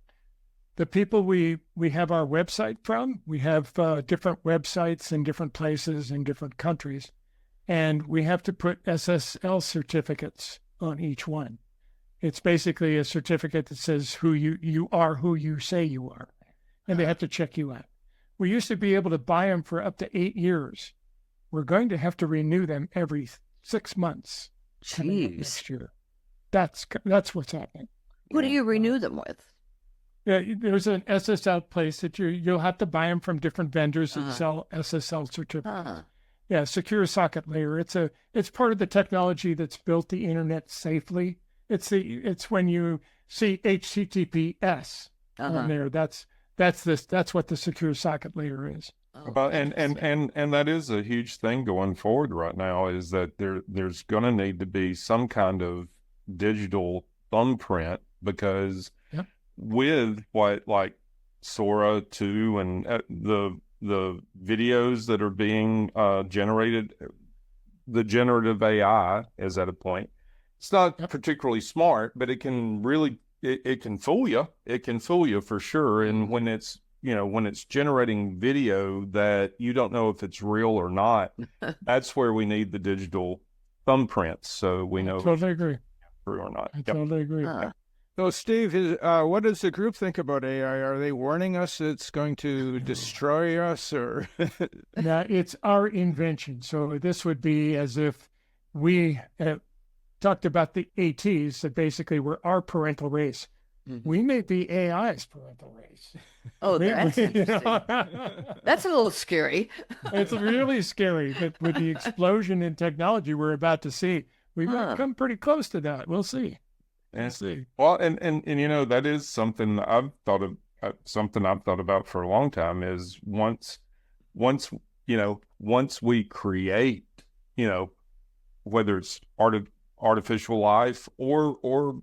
The people we have our website from, we have different websites in different places in different countries. And we have to put SSL certificates on each one. It's basically a certificate that says you are who you say you are, and they have to check you out. We used to be able to buy them for up to 8 years. We're going to have to renew them every 6 months. Jeez. Next year. That's what's happening. Who do you renew them with? Yeah, there's an SSL place that you'll have to buy them from different vendors that sell SSL certificates. Yeah, secure socket layer. It's part of the technology that's built the internet safely. It's when you see HTTPS on there. That's what the secure socket layer is. Well, and that is a huge thing going forward right now, is that there's going to need to be some kind of digital thumbprint, because with what like Sora 2 and the videos that are being generated, the generative AI is at a point. It's not particularly smart, but it can really it can fool you. It can fool you for sure. And when it's generating video that you don't know if it's real or not, that's where we need the digital thumbprints, so we know. Totally agree. True or not. I totally agree. So, Steve, what does the group think about AI? Are they warning us it's going to destroy us, or? Now, it's our invention. So this would be as if we talked about the ATs that basically were our parental race. We may be AI's parental race. Oh, that's interesting. That's a little scary. It's really scary, but with the explosion in technology we're about to see, we've come pretty close to that. We'll see. We'll see. Well, and that is something I've thought of. Something I've thought about for a long time is once we create, whether it's artificial life or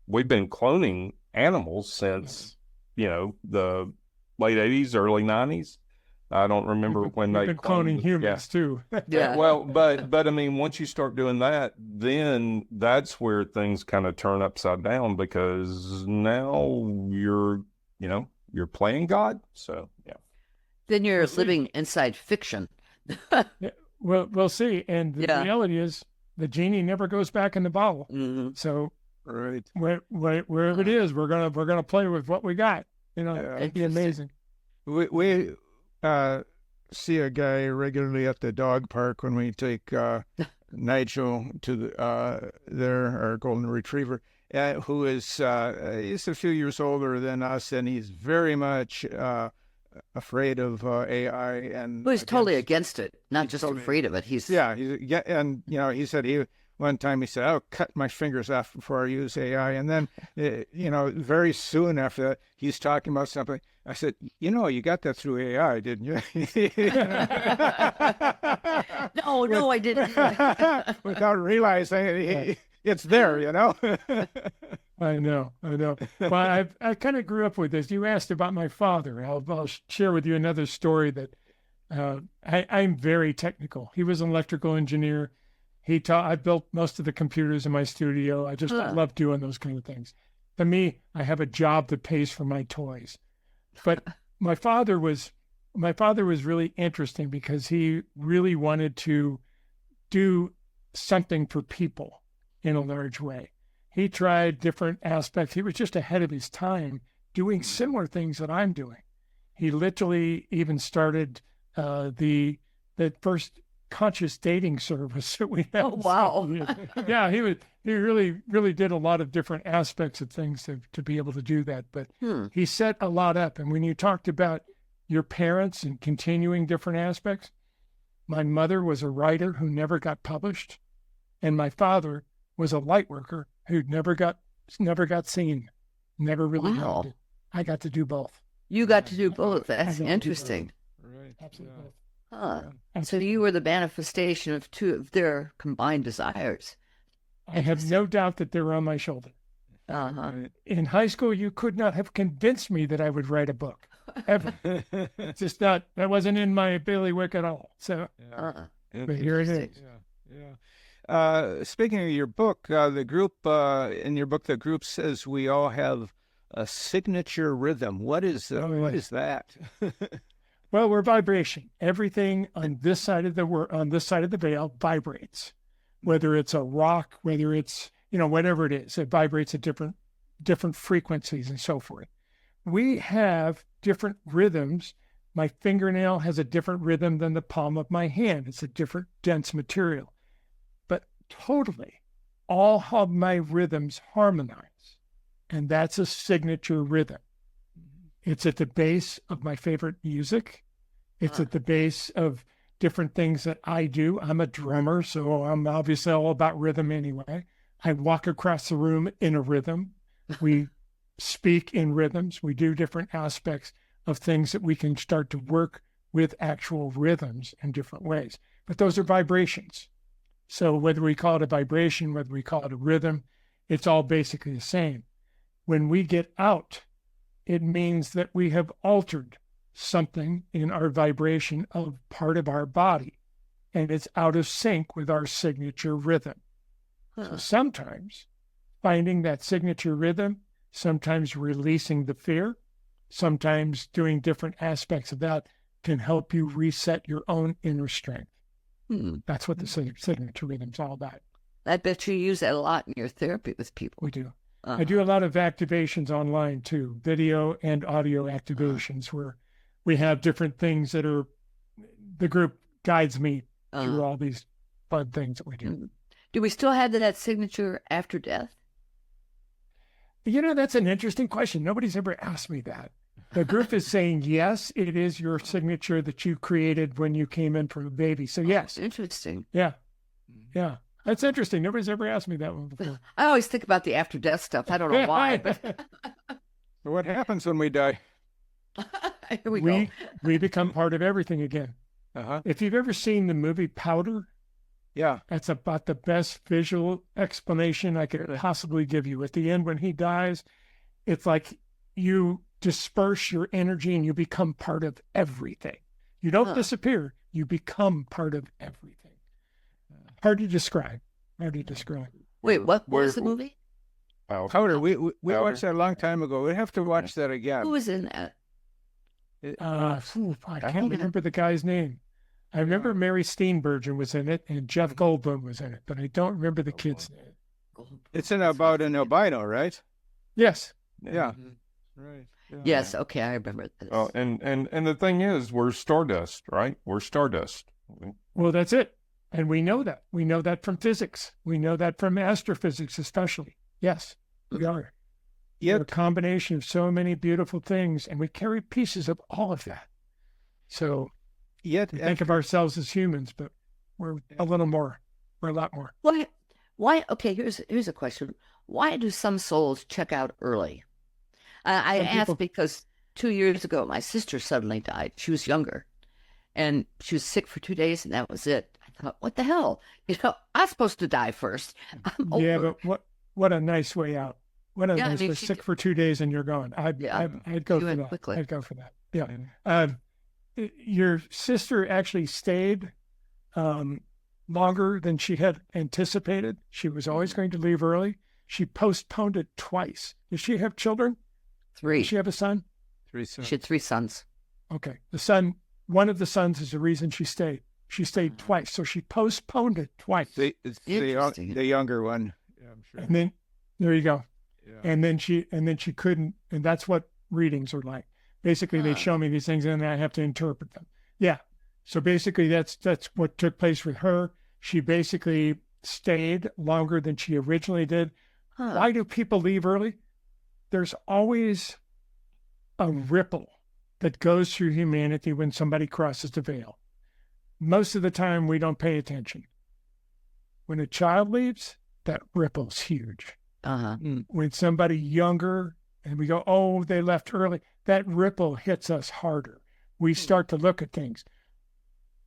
we've been cloning animals since, the late 80s, early 90s. I don't remember when they've they been cloning humans too. Yeah. Well, but I mean, once you start doing that, then that's where things kind of turn upside down, because now you're playing God. So, yeah. Then you're living inside fiction. We'll see. And the reality is the genie never goes back in the bottle. So Right. Wherever it is, we're gonna play with what we got. It'd be amazing. We see a guy regularly at the dog park when we take Nigel to our golden retriever, who is he's a few years older than us, and he's very much afraid of AI, and he's totally against it, not just afraid of it. He said one time he said, "I'll cut my fingers off before I use AI." And then, very soon after that, he's talking about something. I said, "You got that through AI, didn't you?" No, I didn't. Without realizing it's there, I know. Well, I kind of grew up with this. You asked about my father. I'll share with you another story that I'm very technical. He was an electrical engineer. I built most of the computers in my studio. I love doing those kind of things. To me, I have a job that pays for my toys. But my father was really interesting because he really wanted to do something for people in a large way. He tried different aspects. He was just ahead of his time doing similar things that I'm doing. He literally even started the first conscious dating service that we have. Oh, wow. Yeah, he really did a lot of different aspects of things to be able to do that. But he set a lot up. And when you talked about your parents and continuing different aspects, my mother was a writer who never got published, and my father was a light worker who never got seen, never really helped. I got to do both. You got to do both. That's interesting. Right. Absolutely. Huh. So you were the manifestation of two of their combined desires. I have no doubt that they were on my shoulder. In high school, you could not have convinced me that I would write a book, ever. It's just not, that wasn't in my bailiwick at all. So, but here it is. Speaking of your book, the group says we all have a signature rhythm. What is that? Well, we're vibration. Everything on this side of the veil vibrates. whether it's a rock, whether it's, whatever it is, it vibrates at different frequencies and so forth. We have different rhythms. My fingernail has a different rhythm than the palm of my hand. It's a different dense material. But totally, all of my rhythms harmonize. And that's a signature rhythm. It's at the base of my favorite music. It's at the base of different things that I do. I'm a drummer, so I'm obviously all about rhythm anyway. I walk across the room in a rhythm. We speak in rhythms. We do different aspects of things that we can start to work with actual rhythms in different ways. But those are vibrations. So whether we call it a vibration, whether we call it a rhythm, it's all basically the same. When we get out, it means that we have altered something in our vibration of part of our body, and it's out of sync with our signature rhythm. So sometimes finding that signature rhythm, sometimes releasing the fear, sometimes doing different aspects of that can help you reset your own inner strength. That's what the signature rhythm's all about. I bet you use that a lot in your therapy with people. We do. I do a lot of activations online too, video and audio activations where we have different things that are, the group guides me through all these fun things that we do. Do we still have that signature after death? That's an interesting question. Nobody's ever asked me that. The group is saying, yes, it is your signature that you created when you came in from a baby. So yes. Interesting. Yeah. Yeah. That's interesting. Nobody's ever asked me that one before. I always think about the after death stuff. I don't know why, but What happens when we die? here we go. We become part of everything again. If you've ever seen the movie Powder, Yeah. that's about the best visual explanation I could possibly give you. At the end, when he dies, it's like you disperse your energy and you become part of everything. You don't disappear. You become part of everything. Hard to describe. Wait, what was the movie? Powder. We watched that a long time ago. We have to watch that again. Who was in that? I can't remember the guy's name. I remember Mary Steenburgen was in it and Jeff Goldblum was in it, but I don't remember the kid's name. It's about an albino, right? Yes. Yeah. Right. Yeah. Yes. Okay, I remember this. Oh, and the thing is, we're stardust, right? We're stardust. Well, that's it. And we know that. We know that from physics. We know that from astrophysics, especially. Yes, we are. We're a combination of so many beautiful things, and we carry pieces of all of that. So we think of ourselves as humans, but we're a little more. We're a lot more. Why? Okay, here's a question. Why do some souls check out early? I ask because 2 years ago, my sister suddenly died. She was younger, and she was sick for 2 days, and that was it. I thought, what the hell? I'm supposed to die first. Yeah, but what a nice way out. What a nice way. Sick for 2 days and you're gone. I'd go for that. Quickly. I'd go for that. Yeah. Your sister actually stayed longer than she had anticipated. She was always going to leave early. She postponed it twice. Does she have children? 3. Does she have a son? 3 sons. She had 3 sons. Okay. One of the sons is the reason she stayed. She stayed twice, so she postponed it twice. It's the younger one. Yeah, I'm sure. And then there you go. Yeah. And then she couldn't, and that's what readings are like. Basically, they show me these things, and I have to interpret them. Yeah. So basically, that's what took place with her. She basically stayed longer than she originally did. Why do people leave early? There's always a ripple that goes through humanity when somebody crosses the veil. Most of the time, we don't pay attention. When a child leaves, that ripple's huge. When somebody younger, and we go, oh, they left early, that ripple hits us harder. We start to look at things.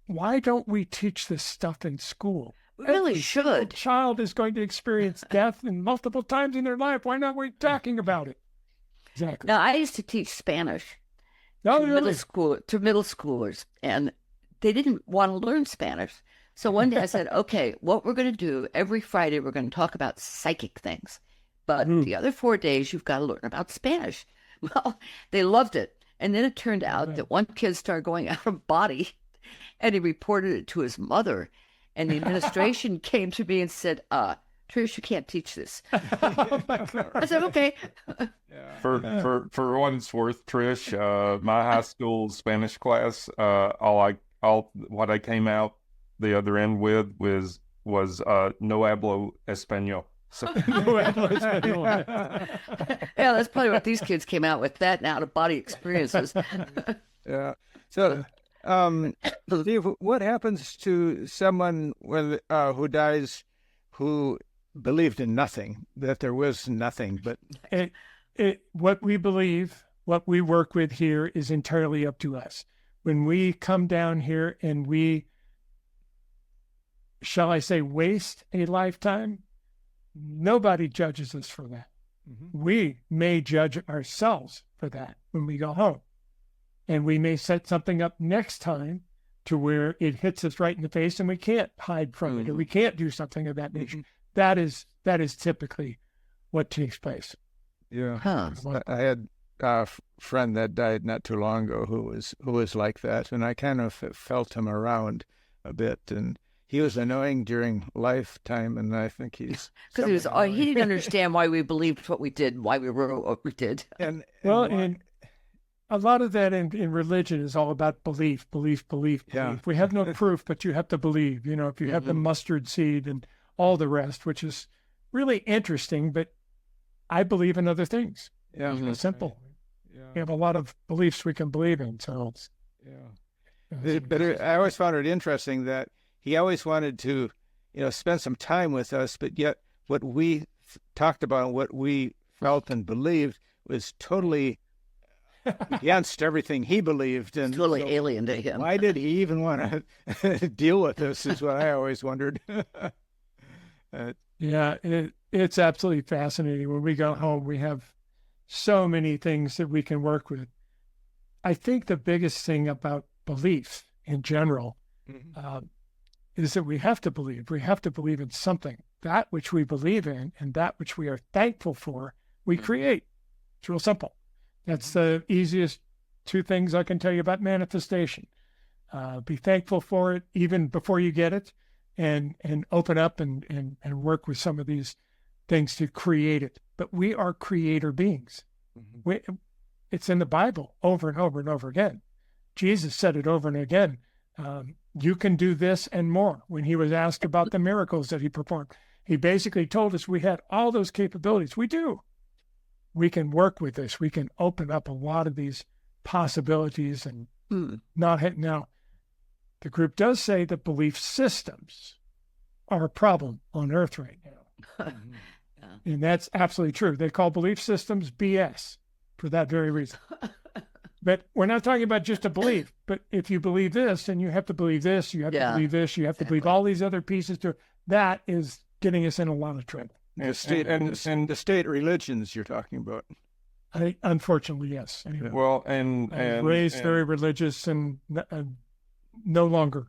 Why don't we teach this stuff in school? We really should. A child is going to experience death multiple times in their life. Why not we talking about it? Exactly. Now, I used to teach Spanish to middle schoolers, and they didn't want to learn Spanish. So one day I said, okay, what we're going to do, every Friday we're going to talk about psychic things. But the other 4 days, you've got to learn about Spanish. Well, they loved it. And then it turned out that one kid started going out of body, and he reported it to his mother. And the administration came to me and said, Trish, you can't teach this. I said, okay. For what it's worth, Trish, my high school Spanish class, what I came out the other end with was no hablo español. So. Yeah, that's probably what these kids came out with, that and out-of-body experiences. Yeah. So, Steve, what happens to someone who dies who believed in nothing, that there was nothing? But what we believe, what we work with here is entirely up to us. When we come down here and we, shall I say, waste a lifetime, nobody judges us for that. Mm-hmm. We may judge ourselves for that when we go home. And we may set something up next time to where it hits us right in the face and we can't hide from it, or we can't do something of that nature. Mm-hmm. That is typically what takes place. Yeah. Huh. I had a friend that died not too long ago who was like that, and I kind of felt him around a bit, and he was annoying during lifetime, and I think he's because he didn't understand why we believed what we did, why we wrote what we did. And a lot of that in religion is all about belief. Yeah. We have no proof, but you have to believe. You know, if you have the mustard seed and all the rest, which is really interesting, but I believe in other things. Yeah, it's simple. Yeah. We have a lot of beliefs we can believe in. So, but I always found it interesting that he always wanted to, spend some time with us, but yet what we talked about and what we felt and believed was totally against everything he believed, and totally alien to him. Why did he even want to deal with this? Is what I always wondered. It's absolutely fascinating. When we go home, we have so many things that we can work with. I think the biggest thing about belief in general is that we have to believe. We have to believe in something. That which we believe in and that which we are thankful for, we create. It's real simple. That's the easiest two things I can tell you about manifestation. Be thankful for it even before you get it, and open up and work with some of these things to create it. But we are creator beings. Mm-hmm. It's in the Bible over and over and over again. Jesus said it over and again. You can do this and more. When he was asked about the miracles that he performed, he basically told us we had all those capabilities. We do. We can work with this. We can open up a lot of these possibilities and not hit. Now, the group does say that belief systems are a problem on Earth right now. And that's absolutely true. They call belief systems BS for that very reason. But we're not talking about just a belief. But if you believe this, then you have to believe this, you have to believe this, you have to believe all these other pieces. That is getting us in a lot of trouble. And the state religions you're talking about. Unfortunately, yes. Anyway, well, I was raised very religious and no longer.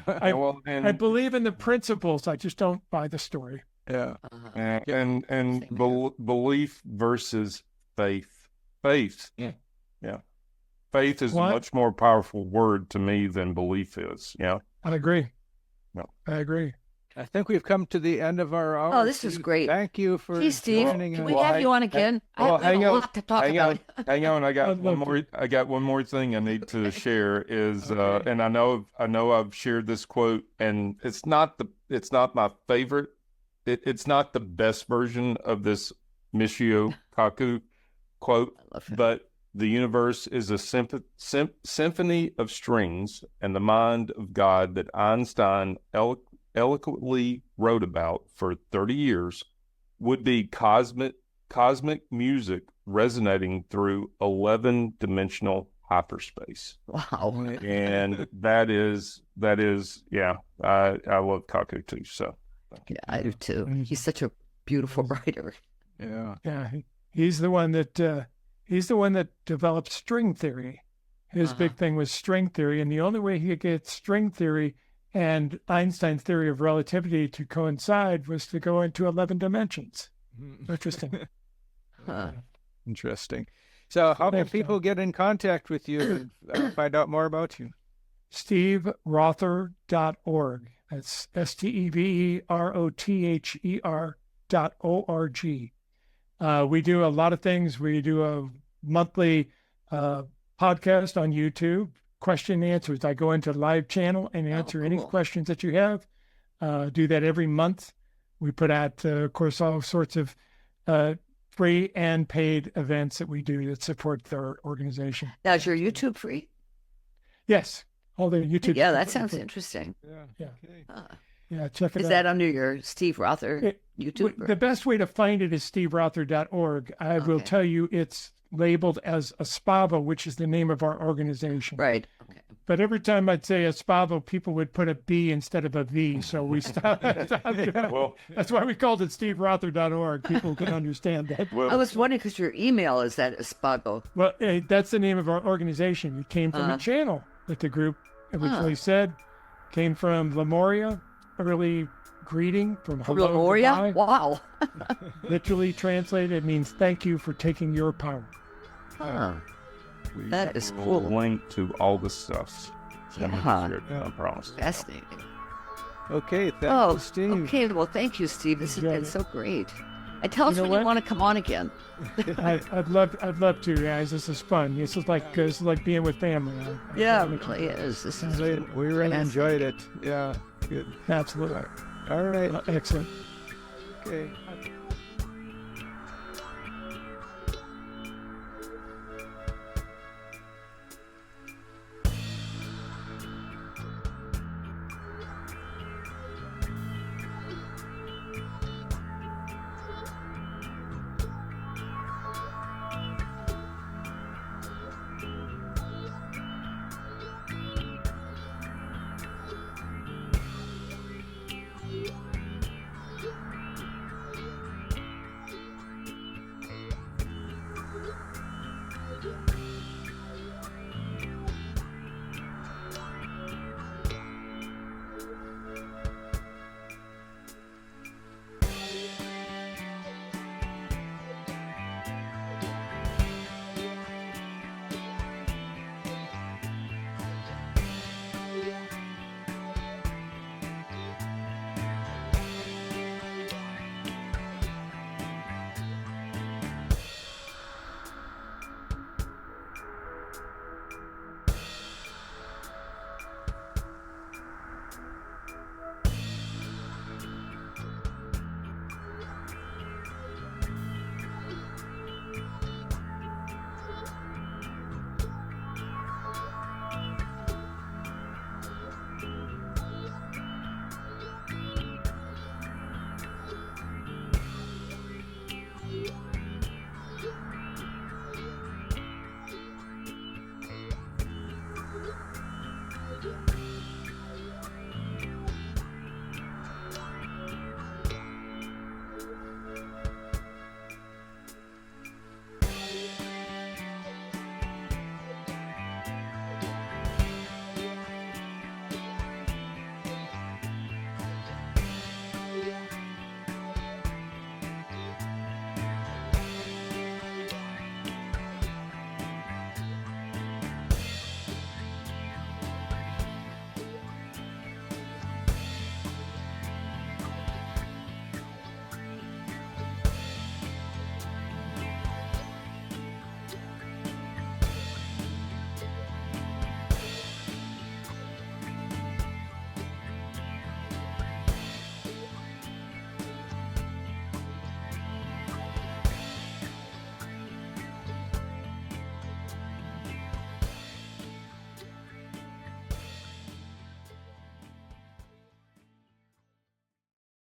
I believe in the principles. I just don't buy the story. Yeah. And belief versus faith. Faith. Yeah. Faith is a much more powerful word to me than belief is. Yeah. I agree. No. I agree. I think we've come to the end of our hour. Oh, this is great. Thank you for joining us. Can we have you on again? I have a lot to talk about. Hang on. I got one more thing I need to share is, and I know I've shared this quote, and it's not my favorite. It's not the best version of this Michio Kaku quote, but the universe is a symphony of strings, and the mind of God that Einstein eloquently wrote about for 30 years would be cosmic music resonating through 11-dimensional hyperspace. Wow. And that is I love Kaku too. So yeah, I do too. He's such a beautiful writer. Yeah. He's the one that developed string theory. His big thing was string theory, and the only way he could get string theory and Einstein's theory of relativity to coincide was to go into 11 dimensions. Interesting. Interesting. So how can people get in contact with you and find out more about you? SteveRother.org. That's STEVEROTHER.org. We do a lot of things. We do a monthly podcast on YouTube, question and answers. I go into live channel and answer any questions that you have. Do that every month. We put out, of course, all sorts of free and paid events that we do that support our organization. Now, is your YouTube free? Yes. All the YouTube. Yeah, that sounds interesting. Yeah. Okay. Yeah, check it out. Is that under your Steve Rother YouTube? The best way to find it is steverother.org. I will tell you it's labeled as Espavo, which is the name of our organization. Right. Okay. But every time I'd say Espavo, people would put a B instead of a V. So we stopped. Well, that's why we called it steverother.org. People can understand that. well, I was wondering because your email is that Espago. Well, that's the name of our organization. It came from a channel that the group originally said. Came from Lemuria, early greeting from hello, Lemuria? goodbye. Wow. Literally translated, it means thank you for taking your power. Huh. we That is will cool. link to all the stuff. Yeah. I promise. Fascinating. Okay, thank you, Steve. Okay. Well, thank you, Steve. This has Enjoyed been it. so great. And tell us You know when you what? want to come on again. I'd love to, guys. This is fun. This is like being with family. Yeah, it really is. This is We really enjoyed it. Yeah, good. Absolutely. All right. Excellent. Okay.